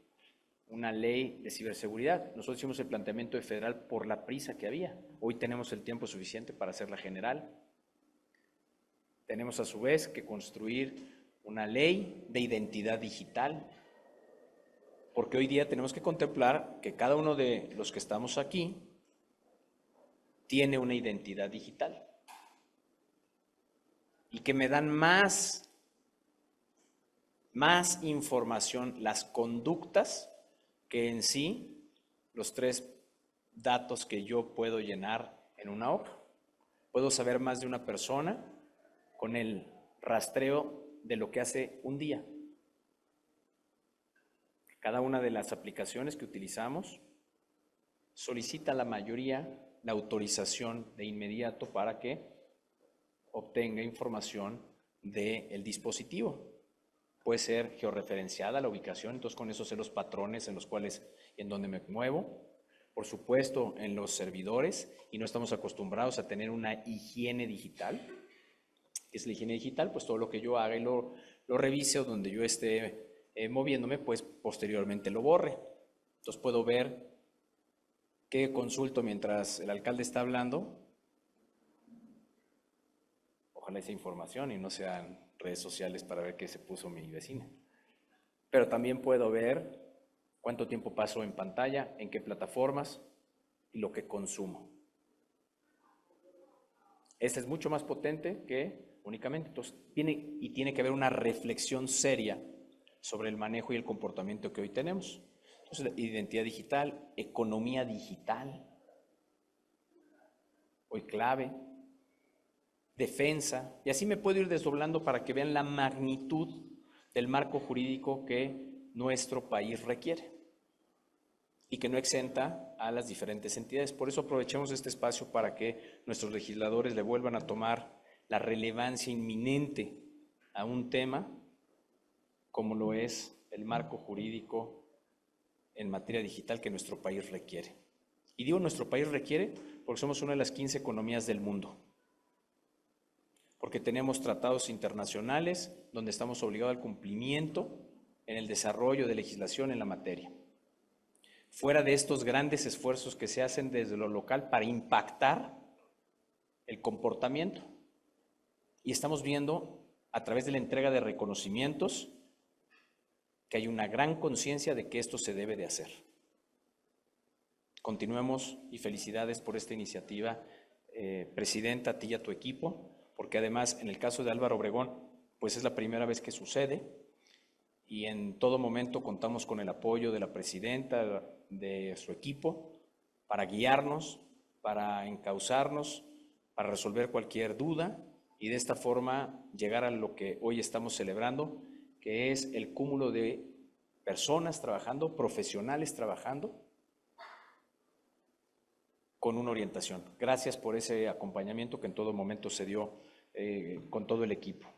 Speaker 5: una ley de ciberseguridad. Nosotros hicimos el planteamiento de federal por la prisa que había. Hoy tenemos el tiempo suficiente para hacerla general. Tenemos a su vez que construir una ley de identidad digital, porque hoy día tenemos que contemplar que cada uno de los que estamos aquí tiene una identidad digital y que me dan más información las conductas que en sí los 3 datos que yo puedo llenar en una hoja. Puedo saber más de una persona con el rastreo de lo que hace un día. Cada una de las aplicaciones que utilizamos solicita a la mayoría la autorización de inmediato para que obtenga información del dispositivo. Puede ser georreferenciada la ubicación, entonces con eso sé los patrones en los cuales y en donde me muevo. Por supuesto, en los servidores, y no estamos acostumbrados a tener una higiene digital. ¿Qué es la higiene digital? Pues todo lo que yo haga y lo revise o donde yo esté moviéndome, pues posteriormente lo borre. Entonces puedo ver qué consulto mientras el alcalde está hablando. Ojalá esa información y no sean redes sociales para ver qué se puso mi vecina. Pero también puedo ver cuánto tiempo paso en pantalla, en qué plataformas y lo que consumo. Este es mucho más potente que únicamente. Entonces, tiene que haber una reflexión seria sobre el manejo y el comportamiento que hoy tenemos. Entonces, identidad digital, economía digital, hoy clave, defensa, y así me puedo ir desdoblando para que vean la magnitud del marco jurídico que nuestro país requiere y que no exenta a las diferentes entidades. Por eso aprovechemos este espacio para que nuestros legisladores le vuelvan a tomar la relevancia inminente a un tema como lo es el marco jurídico en materia digital que nuestro país requiere. Y digo nuestro país requiere porque somos una de las 15 economías del mundo, porque tenemos tratados internacionales donde estamos obligados al cumplimiento en el desarrollo de legislación en la materia. Fuera de estos grandes esfuerzos que se hacen desde lo local para impactar el comportamiento. Y estamos viendo a través de la entrega de reconocimientos que hay una gran conciencia de que esto se debe de hacer. Continuemos y felicidades por esta iniciativa, Presidenta, a ti y a tu equipo, porque además en el caso de Álvaro Obregón, pues es la primera vez que sucede y en todo momento contamos con el apoyo de la Presidenta, de su equipo, para guiarnos, para encauzarnos, para resolver cualquier duda y de esta forma llegar a lo que hoy estamos celebrando, que es el cúmulo de personas trabajando, profesionales trabajando, con una orientación. Gracias por ese acompañamiento que en todo momento se dio con todo el equipo.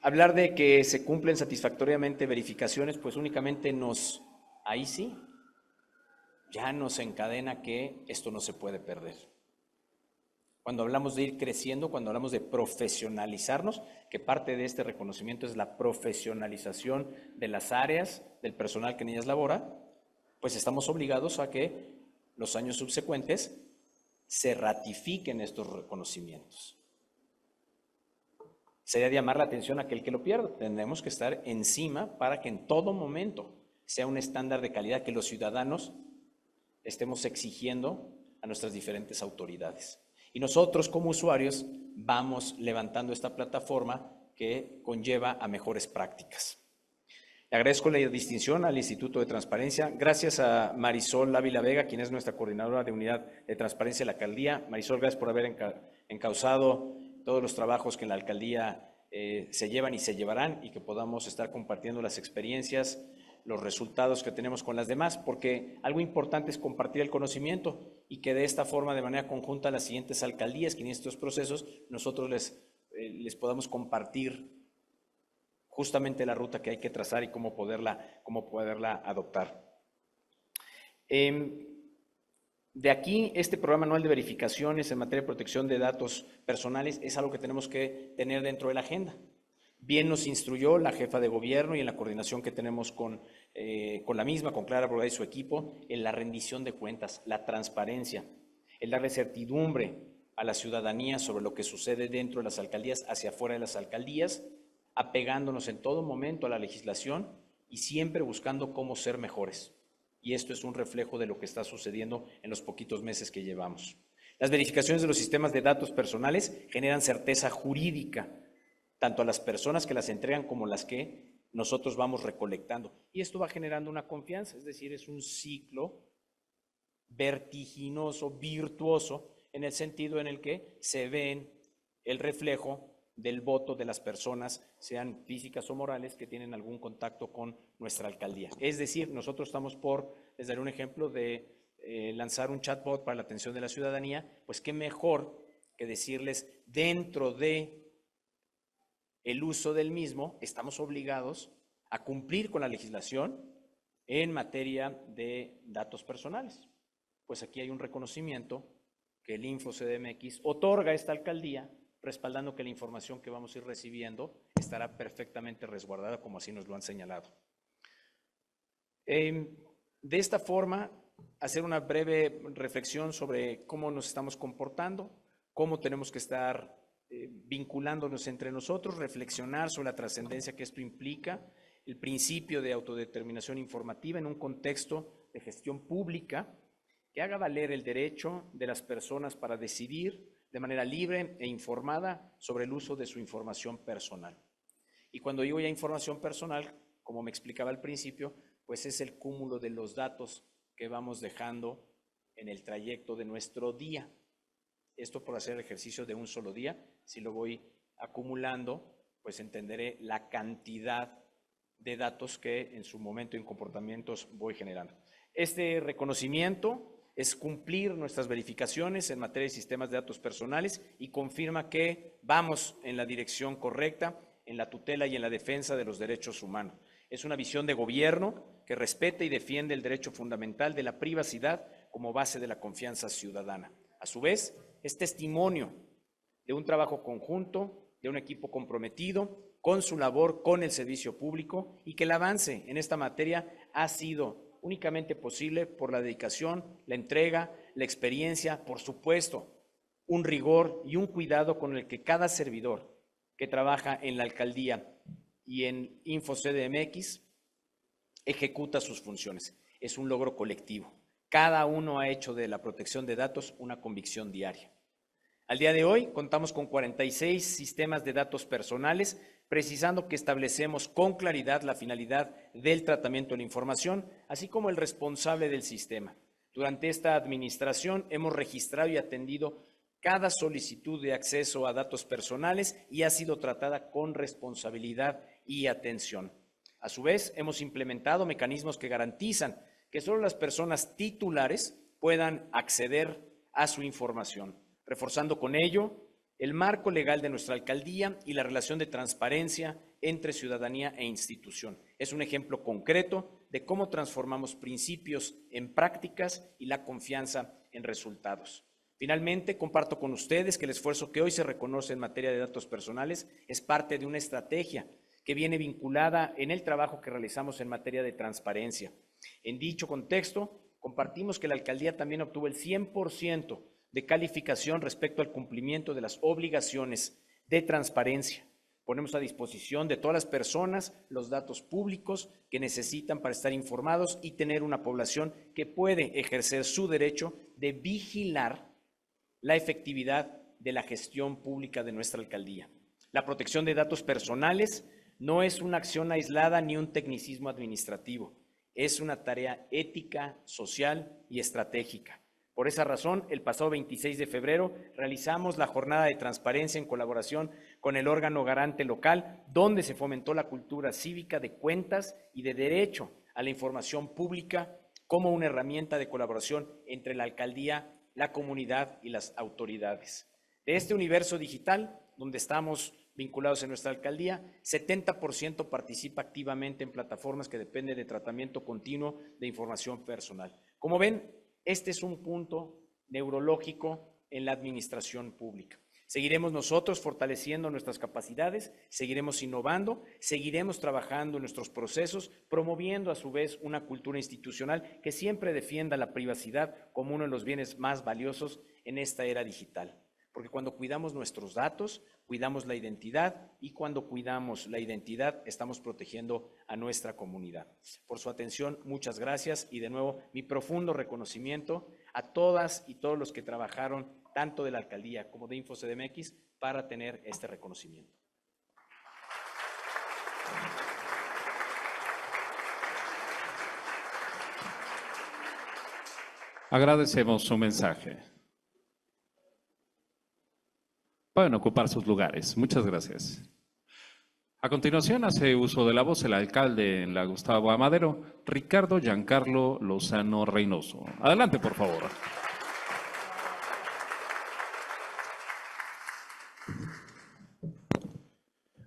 Speaker 5: Hablar de que se cumplen satisfactoriamente verificaciones, pues únicamente ahí sí, ya nos encadena que esto no se puede perder. Cuando hablamos de ir creciendo, cuando hablamos de profesionalizarnos, que parte de este reconocimiento es la profesionalización de las áreas del personal que en ellas labora, pues estamos obligados a que los años subsecuentes se ratifiquen estos reconocimientos. Sería de llamar la atención a aquel que lo pierda. Tendremos que estar encima para que en todo momento sea un estándar de calidad que los ciudadanos estemos exigiendo a nuestras diferentes autoridades. Y nosotros como usuarios vamos levantando esta plataforma que conlleva a mejores prácticas. Le agradezco la distinción al Instituto de Transparencia. Gracias a Marisol Ávila Vega, quien es nuestra coordinadora de Unidad de Transparencia de la Alcaldía. Marisol, gracias por haber encauzado todos los trabajos que en la Alcaldía se llevan y se llevarán, y que podamos estar compartiendo las experiencias, los resultados que tenemos con las demás, porque algo importante es compartir el conocimiento y que de esta forma, de manera conjunta, las siguientes alcaldías que inician estos procesos, nosotros les podamos compartir justamente la ruta que hay que trazar y cómo poderla adoptar. De aquí, este programa anual de verificaciones en materia de protección de datos personales es algo que tenemos que tener dentro de la agenda. Bien nos instruyó la jefa de gobierno y en la coordinación que tenemos con la misma, con Clara Borda y su equipo, en la rendición de cuentas, la transparencia, el darle certidumbre a la ciudadanía sobre lo que sucede dentro de las alcaldías hacia afuera de las alcaldías, apegándonos en todo momento a la legislación y siempre buscando cómo ser mejores. Y esto es un reflejo de lo que está sucediendo en los poquitos meses que llevamos. Las verificaciones de los sistemas de datos personales generan certeza jurídica, tanto a las personas que las entregan como las que nosotros vamos recolectando. Y esto va generando una confianza, es decir, es un ciclo vertiginoso, virtuoso, en el sentido en el que se ven el reflejo del voto de las personas, sean físicas o morales, que tienen algún contacto con nuestra alcaldía. Es decir, nosotros estamos por, les daré un ejemplo, de lanzar un chatbot para la atención de la ciudadanía, pues qué mejor que decirles dentro de el uso del mismo, estamos obligados a cumplir con la legislación en materia de datos personales. Pues aquí hay un reconocimiento que el InfoCDMX otorga a esta alcaldía, respaldando que la información que vamos a ir recibiendo estará perfectamente resguardada, como así nos lo han señalado. De esta forma, hacer una breve reflexión sobre cómo nos estamos comportando, cómo tenemos que estar vinculándonos entre nosotros, reflexionar sobre la trascendencia que esto implica, el principio de autodeterminación informativa en un contexto de gestión pública que haga valer el derecho de las personas para decidir de manera libre e informada sobre el uso de su información personal. Y cuando digo ya información personal, como me explicaba al principio, pues es el cúmulo de los datos que vamos dejando en el trayecto de nuestro día. Esto por hacer el ejercicio de un solo día. Si lo voy acumulando, pues entenderé la cantidad de datos que en su momento y en comportamientos voy generando. Este reconocimiento es cumplir nuestras verificaciones en materia de sistemas de datos personales y confirma que vamos en la dirección correcta, en la tutela y en la defensa de los derechos humanos. Es una visión de gobierno que respeta y defiende el derecho fundamental de la privacidad como base de la confianza ciudadana. A su vez, es testimonio de un trabajo conjunto, de un equipo comprometido con su labor, con el servicio público, y que el avance en esta materia ha sido únicamente posible por la dedicación, la entrega, la experiencia, por supuesto, un rigor y un cuidado con el que cada servidor que trabaja en la alcaldía y en InfoCDMX ejecuta sus funciones. Es un logro colectivo. Cada uno ha hecho de la protección de datos una convicción diaria. Al día de hoy contamos con 46 sistemas de datos personales, precisando que establecemos con claridad la finalidad del tratamiento de la información, así como el responsable del sistema. Durante esta administración hemos registrado y atendido cada solicitud de acceso a datos personales y ha sido tratada con responsabilidad y atención. A su vez, hemos implementado mecanismos que garantizan que solo las personas titulares puedan acceder a su información, reforzando con ello el marco legal de nuestra alcaldía y la relación de transparencia entre ciudadanía e institución. Es un ejemplo concreto de cómo transformamos principios en prácticas y la confianza en resultados. Finalmente, comparto con ustedes que el esfuerzo que hoy se reconoce en materia de datos personales es parte de una estrategia que viene vinculada en el trabajo que realizamos en materia de transparencia. En dicho contexto, compartimos que la alcaldía también obtuvo el 100% de calificación respecto al cumplimiento de las obligaciones de transparencia. Ponemos a disposición de todas las personas los datos públicos que necesitan para estar informados y tener una población que puede ejercer su derecho de vigilar la efectividad de la gestión pública de nuestra alcaldía. La protección de datos personales no es una acción aislada ni un tecnicismo administrativo, es una tarea ética, social y estratégica. Por esa razón, el pasado 26 de febrero realizamos la jornada de transparencia en colaboración con el órgano garante local, donde se fomentó la cultura cívica de cuentas y de derecho a la información pública como una herramienta de colaboración entre la alcaldía, la comunidad y las autoridades. De este universo digital, donde estamos vinculados en nuestra alcaldía, 70% participa activamente en plataformas que dependen de tratamiento continuo de información personal. Como ven, este es un punto neurológico en la administración pública. Seguiremos nosotros fortaleciendo nuestras capacidades, seguiremos innovando, seguiremos trabajando en nuestros procesos, promoviendo a su vez una cultura institucional que siempre defienda la privacidad como uno de los bienes más valiosos en esta era digital. Porque cuando cuidamos nuestros datos, cuidamos la identidad, y cuando cuidamos la identidad, estamos protegiendo a nuestra comunidad. Por su atención, muchas gracias, y de nuevo mi profundo reconocimiento a todas y todos los que trabajaron tanto de la alcaldía como de InfoCDMX para tener este reconocimiento.
Speaker 1: Agradecemos su mensaje. Pueden ocupar sus lugares. Muchas gracias. A continuación, hace uso de la voz el alcalde en la Gustavo Amadero, Ricardo Giancarlo Lozano Reynoso. Adelante, por favor.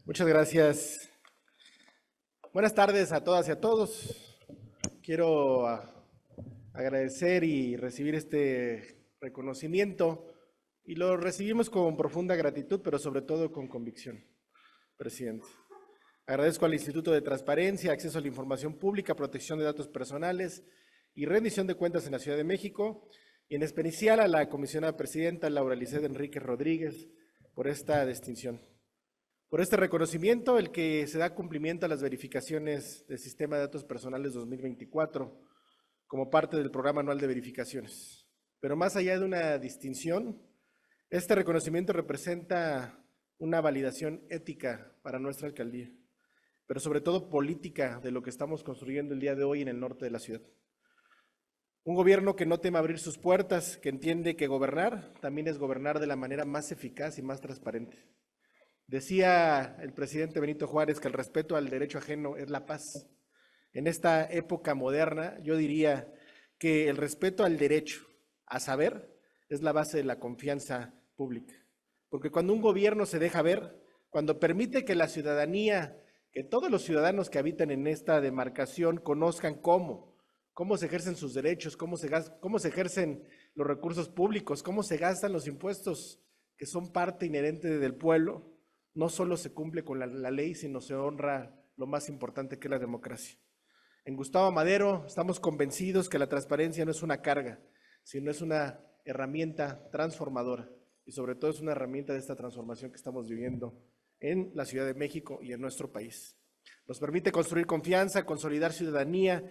Speaker 6: Muchas gracias. Buenas tardes a todas y a todos. Quiero agradecer y recibir este reconocimiento, y lo recibimos con profunda gratitud, pero sobre todo con convicción, presidente. Agradezco al Instituto de Transparencia, Acceso a la Información Pública, Protección de Datos Personales y Rendición de Cuentas en la Ciudad de México, y en especial a la comisionada presidenta Laura Lisset Enríquez Rodríguez por esta distinción. Por este reconocimiento, el que se da cumplimiento a las verificaciones del Sistema de Datos Personales 2024 como parte del Programa Anual de Verificaciones. Pero más allá de una distinción, este reconocimiento representa una validación ética para nuestra alcaldía, pero sobre todo política de lo que estamos construyendo el día de hoy en el norte de la ciudad. Un gobierno que no teme abrir sus puertas, que entiende que gobernar también es gobernar de la manera más eficaz y más transparente. Decía el presidente Benito Juárez que el respeto al derecho ajeno es la paz. En esta época moderna, yo diría que el respeto al derecho a saber es la base de la confianza pública. Porque cuando un gobierno se deja ver, cuando permite que la ciudadanía, que todos los ciudadanos que habitan en esta demarcación conozcan cómo se ejercen sus derechos, cómo se ejercen los recursos públicos, cómo se gastan los impuestos que son parte inherente del pueblo, no solo se cumple con la ley, sino se honra lo más importante, que es la democracia. En Gustavo Amadero estamos convencidos que la transparencia no es una carga, sino es una herramienta transformadora, y sobre todo es una herramienta de esta transformación que estamos viviendo en la Ciudad de México y en nuestro país. Nos permite construir confianza, consolidar ciudadanía,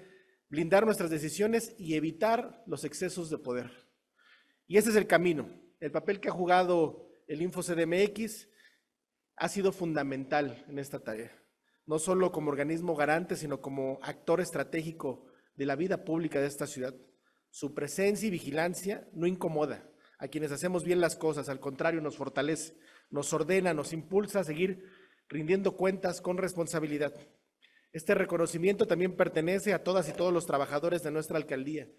Speaker 6: blindar nuestras decisiones y evitar los excesos de poder. Y ese es el camino. El papel que ha jugado el InfoCDMX ha sido fundamental en esta tarea, no solo como organismo garante, sino como actor estratégico de la vida pública de esta ciudad. Su presencia y vigilancia no incomoda a quienes hacemos bien las cosas, al contrario, nos fortalece, nos ordena, nos impulsa a seguir rindiendo cuentas con responsabilidad. Este reconocimiento también pertenece a todas y todos los trabajadores de nuestra alcaldía.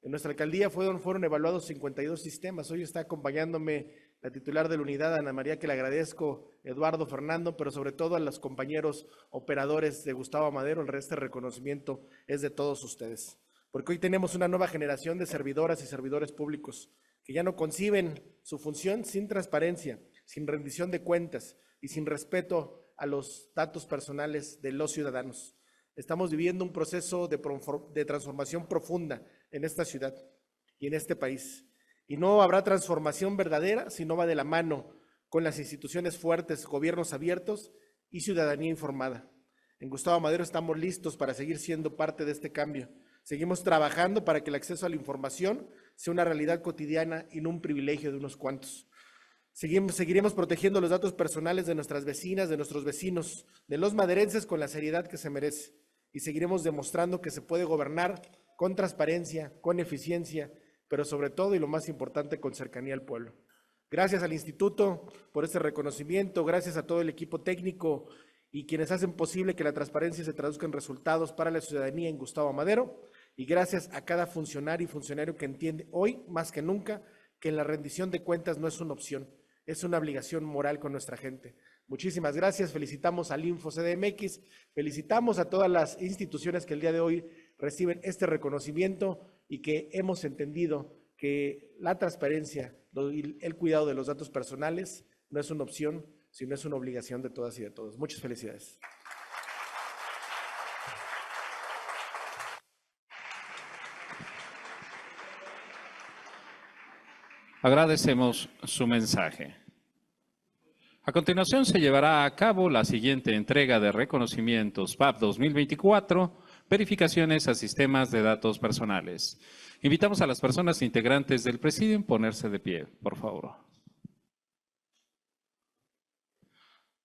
Speaker 6: En nuestra alcaldía fueron evaluados 52 sistemas. Hoy está acompañándome la titular de la unidad, Ana María, que le agradezco, Eduardo, Fernando, pero sobre todo a los compañeros operadores de Gustavo Amadero. El resto del reconocimiento es de todos ustedes, porque hoy tenemos una nueva generación de servidoras y servidores públicos que ya no conciben su función sin transparencia, sin rendición de cuentas y sin respeto a los datos personales de los ciudadanos. Estamos viviendo un proceso de transformación profunda en esta ciudad y en este país. Y no habrá transformación verdadera si no va de la mano con las instituciones fuertes, gobiernos abiertos y ciudadanía informada. En Gustavo Madero estamos listos para seguir siendo parte de este cambio. Seguimos trabajando para que el acceso a la información sea una realidad cotidiana y no un privilegio de unos cuantos. Seguiremos protegiendo los datos personales de nuestras vecinas, de nuestros vecinos, de los maderenses con la seriedad que se merece. Y seguiremos demostrando que se puede gobernar con transparencia, con eficiencia, pero sobre todo y lo más importante, con cercanía al pueblo. Gracias al Instituto por este reconocimiento, gracias a todo el equipo técnico y quienes hacen posible que la transparencia se traduzca en resultados para la ciudadanía en Gustavo Madero, y gracias a cada funcionario y funcionario que entiende hoy, más que nunca, que la rendición de cuentas no es una opción, es una obligación moral con nuestra gente. Muchísimas gracias, felicitamos al Info CDMX, felicitamos a todas las instituciones que el día de hoy reciben este reconocimiento y que hemos entendido que la transparencia y el cuidado de los datos personales no es una opción, sino es una obligación de todas y de todos. Muchas felicidades.
Speaker 1: Agradecemos su mensaje. A continuación se llevará a cabo la siguiente entrega de reconocimientos PAP 2024, verificaciones a sistemas de datos personales. Invitamos a las personas integrantes del Presidium a ponerse de pie, por favor.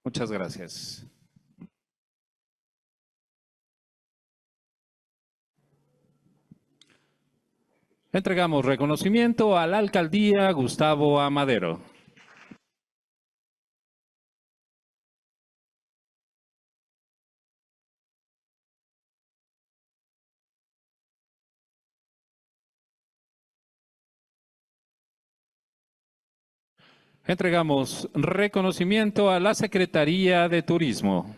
Speaker 1: Muchas gracias. Entregamos reconocimiento a la Alcaldía Gustavo Amadero. Entregamos reconocimiento a la Secretaría de Turismo.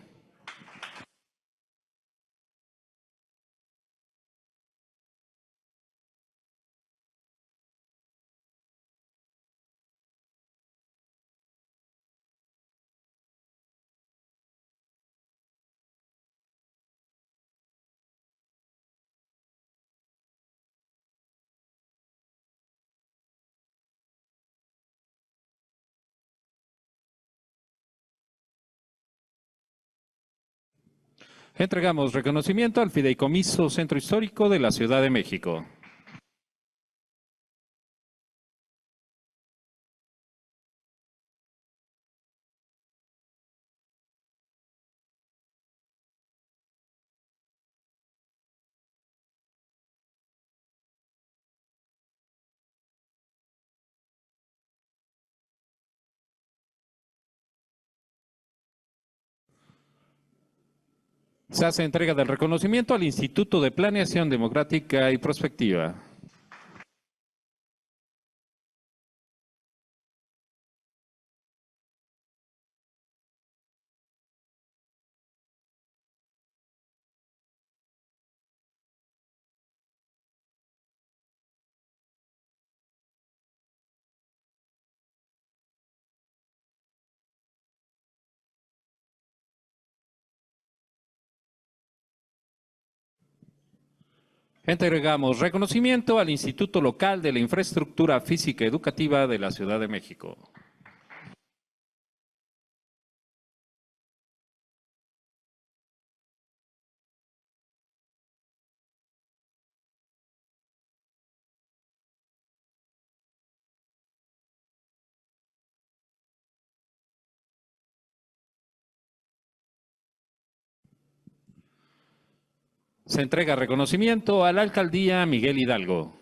Speaker 1: Entregamos reconocimiento al Fideicomiso Centro Histórico de la Ciudad de México. Se hace entrega del reconocimiento al Instituto de Planeación Democrática y Prospectiva. Entregamos reconocimiento al Instituto Local de la Infraestructura Física Educativa de la Ciudad de México. Se entrega reconocimiento a la Alcaldía Miguel Hidalgo.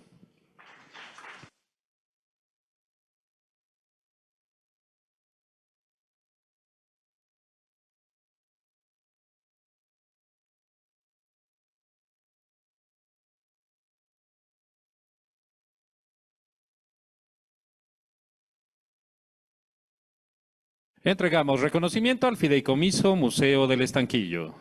Speaker 1: Entregamos reconocimiento al Fideicomiso Museo del Estanquillo.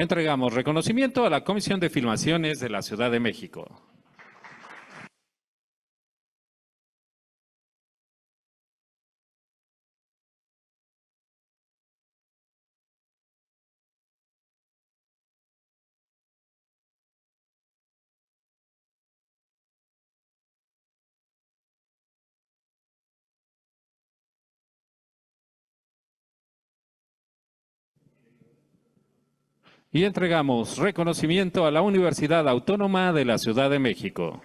Speaker 1: Entregamos reconocimiento a la Comisión de Filmaciones de la Ciudad de México. Y entregamos reconocimiento a la Universidad Autónoma de la Ciudad de México.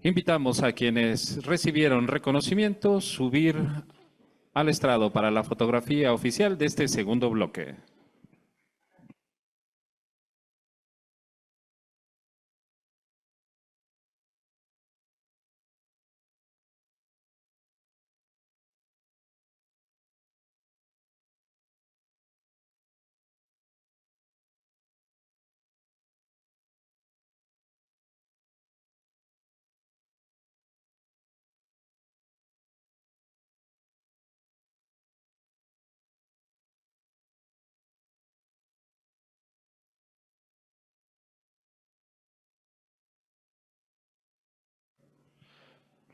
Speaker 1: Invitamos a quienes recibieron reconocimiento subir al estrado para la fotografía oficial de este segundo bloque.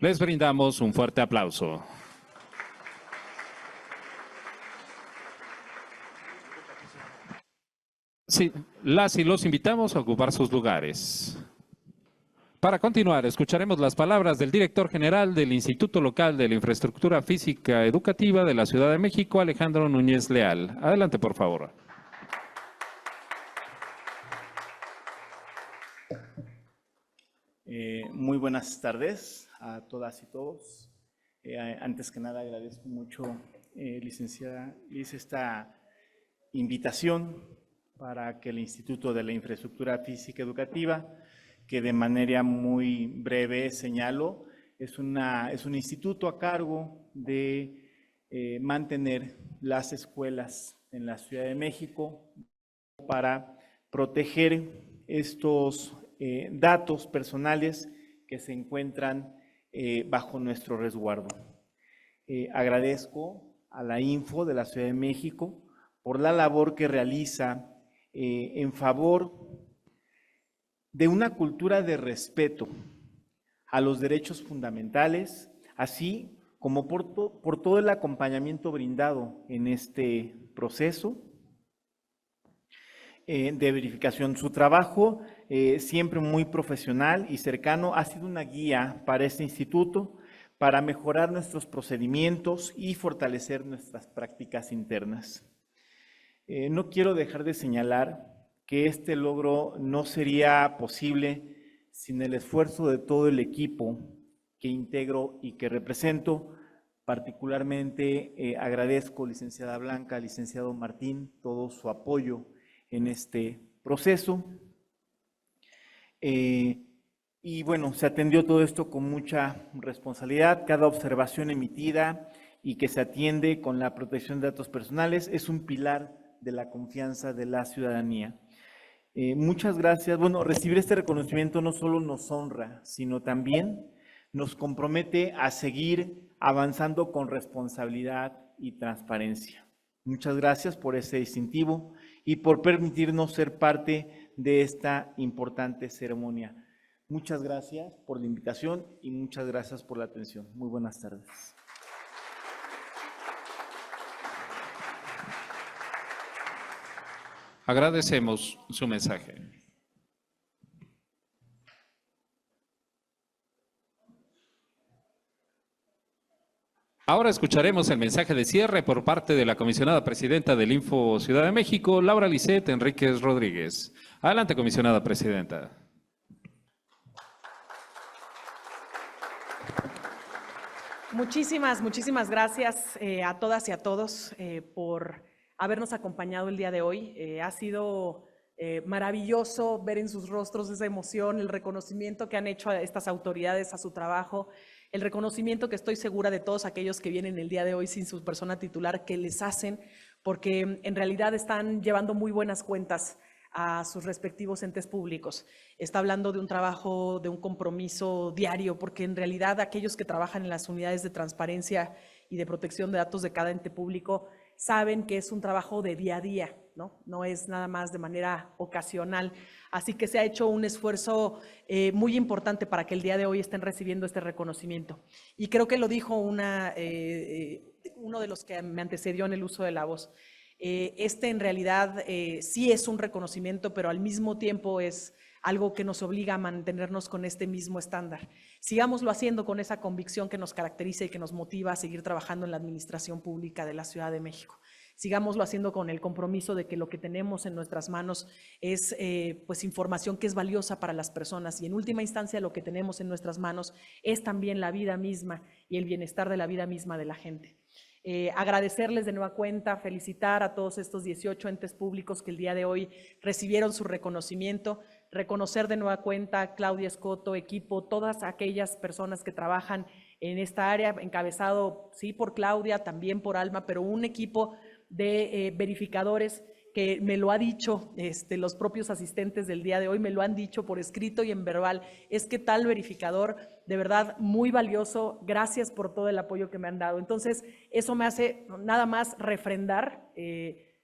Speaker 1: Les brindamos un fuerte aplauso. Sí, las y los invitamos a ocupar sus lugares. Para continuar, escucharemos las palabras del director general del Instituto Local de la Infraestructura Física Educativa de la Ciudad de México, Alejandro Núñez Leal. Adelante, por favor.
Speaker 7: Muy buenas tardes a todas y todos. Antes que nada agradezco mucho, licenciada Liz, esta invitación para que el Instituto de la Infraestructura Física Educativa, que de manera muy breve señalo, es un instituto a cargo de mantener las escuelas en la Ciudad de México para proteger estos datos personales que se encuentran bajo nuestro resguardo. Agradezco a la Info de la Ciudad de México por la labor que realiza en favor de una cultura de respeto a los derechos fundamentales, así como por todo el acompañamiento brindado en este proceso de verificación. Su trabajo, siempre muy profesional y cercano, ha sido una guía para este instituto para mejorar nuestros procedimientos y fortalecer nuestras prácticas internas. No quiero dejar de señalar que este logro no sería posible sin el esfuerzo de todo el equipo que integro y que represento. Particularmente agradezco, licenciada Blanca, licenciado Martín, todo su apoyo en este proceso. Y bueno, se atendió todo esto con mucha responsabilidad. Cada observación emitida y que se atiende con la protección de datos personales es un pilar de la confianza de la ciudadanía. Muchas gracias. Bueno, recibir este reconocimiento no solo nos honra, sino también nos compromete a seguir avanzando con responsabilidad y transparencia. Muchas gracias por ese distintivo y por permitirnos ser parte de esta importante ceremonia. Muchas gracias por la invitación y muchas gracias por la atención. Muy buenas tardes.
Speaker 1: Agradecemos su mensaje. Ahora escucharemos el mensaje de cierre por parte de la comisionada presidenta del Info Ciudad de México, Laura Lisset Enríquez Rodríguez. Adelante, comisionada presidenta.
Speaker 2: Muchísimas gracias a todas y a todos por habernos acompañado el día de hoy. Ha sido Maravilloso ver en sus rostros esa emoción, el reconocimiento que han hecho a estas autoridades, a su trabajo, el reconocimiento que estoy segura de todos aquellos que vienen el día de hoy sin su persona titular, que les hacen, porque en realidad están llevando muy buenas cuentas a sus respectivos entes públicos. Está hablando de un trabajo, de un compromiso diario, porque en realidad aquellos que trabajan en las unidades de transparencia y de protección de datos de cada ente público saben que es un trabajo de día a día, ¿no? No es nada más de manera ocasional. Así que se ha hecho un esfuerzo muy importante para que el día de hoy estén recibiendo este reconocimiento. Y creo que lo dijo uno de los que me antecedió en el uso de la voz. En realidad sí es un reconocimiento, pero al mismo tiempo es algo que nos obliga a mantenernos con este mismo estándar. Sigámoslo haciendo con esa convicción que nos caracteriza y que nos motiva a seguir trabajando en la administración pública de la Ciudad de México. Sigámoslo haciendo con el compromiso de que lo que tenemos en nuestras manos es pues información que es valiosa para las personas, y en última instancia lo que tenemos en nuestras manos es también la vida misma y el bienestar de la vida misma de la gente. Agradecerles de nueva cuenta, felicitar a todos estos 18 entes públicos que el día de hoy recibieron su reconocimiento, reconocer de nueva cuenta a Claudia Escoto, equipo, todas aquellas personas que trabajan en esta área, encabezado sí por Claudia, también por Alma, pero un equipo de verificadores que me lo ha dicho los propios asistentes del día de hoy, me lo han dicho por escrito y en verbal, es que tal verificador, de verdad, muy valioso, gracias por todo el apoyo que me han dado. Entonces, eso me hace nada más refrendar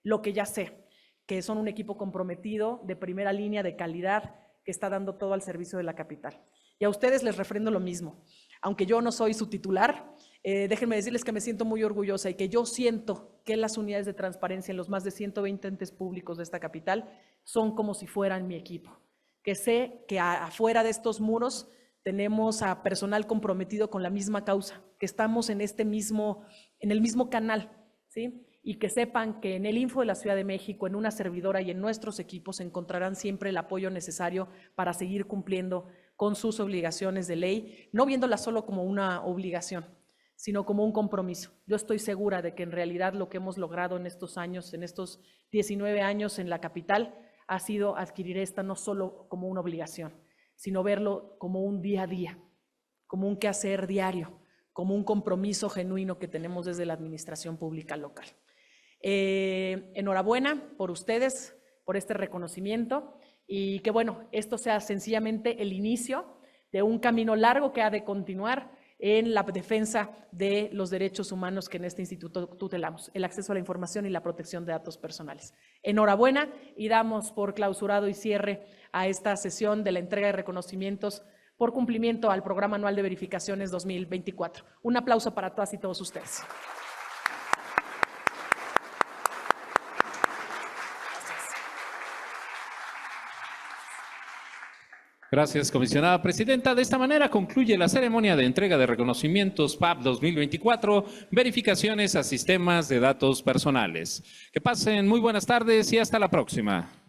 Speaker 2: lo que ya sé, que son un equipo comprometido, de primera línea, de calidad, que está dando todo al servicio de la capital. Y a ustedes les refrendo lo mismo. Aunque yo no soy su titular, déjenme decirles que me siento muy orgullosa y que yo siento que las unidades de transparencia en los más de 120 entes públicos de esta capital son como si fueran mi equipo. Que sé que afuera de estos muros tenemos a personal comprometido con la misma causa, que estamos en el mismo canal, ¿sí? Y que sepan que en el Info de la Ciudad de México, en una servidora y en nuestros equipos encontrarán siempre el apoyo necesario para seguir cumpliendo con sus obligaciones de ley, no viéndola solo como una obligación, sino como un compromiso. Yo estoy segura de que en realidad lo que hemos logrado en estos años, en estos 19 años en la capital, ha sido adquirir esta no solo como una obligación, sino verlo como un día a día, como un quehacer diario, como un compromiso genuino que tenemos desde la administración pública local. Enhorabuena por ustedes, por este reconocimiento, y que bueno, esto sea sencillamente el inicio de un camino largo que ha de continuar en la defensa de los derechos humanos que en este instituto tutelamos, el acceso a la información y la protección de datos personales. Enhorabuena, y damos por clausurado y cierre a esta sesión de la entrega de reconocimientos por cumplimiento al Programa Anual de Verificaciones 2024. Un aplauso para todas y todos ustedes.
Speaker 1: Gracias, comisionada presidenta. De esta manera concluye la ceremonia de entrega de reconocimientos PAP 2024, verificaciones a sistemas de datos personales. Que pasen muy buenas tardes y hasta la próxima.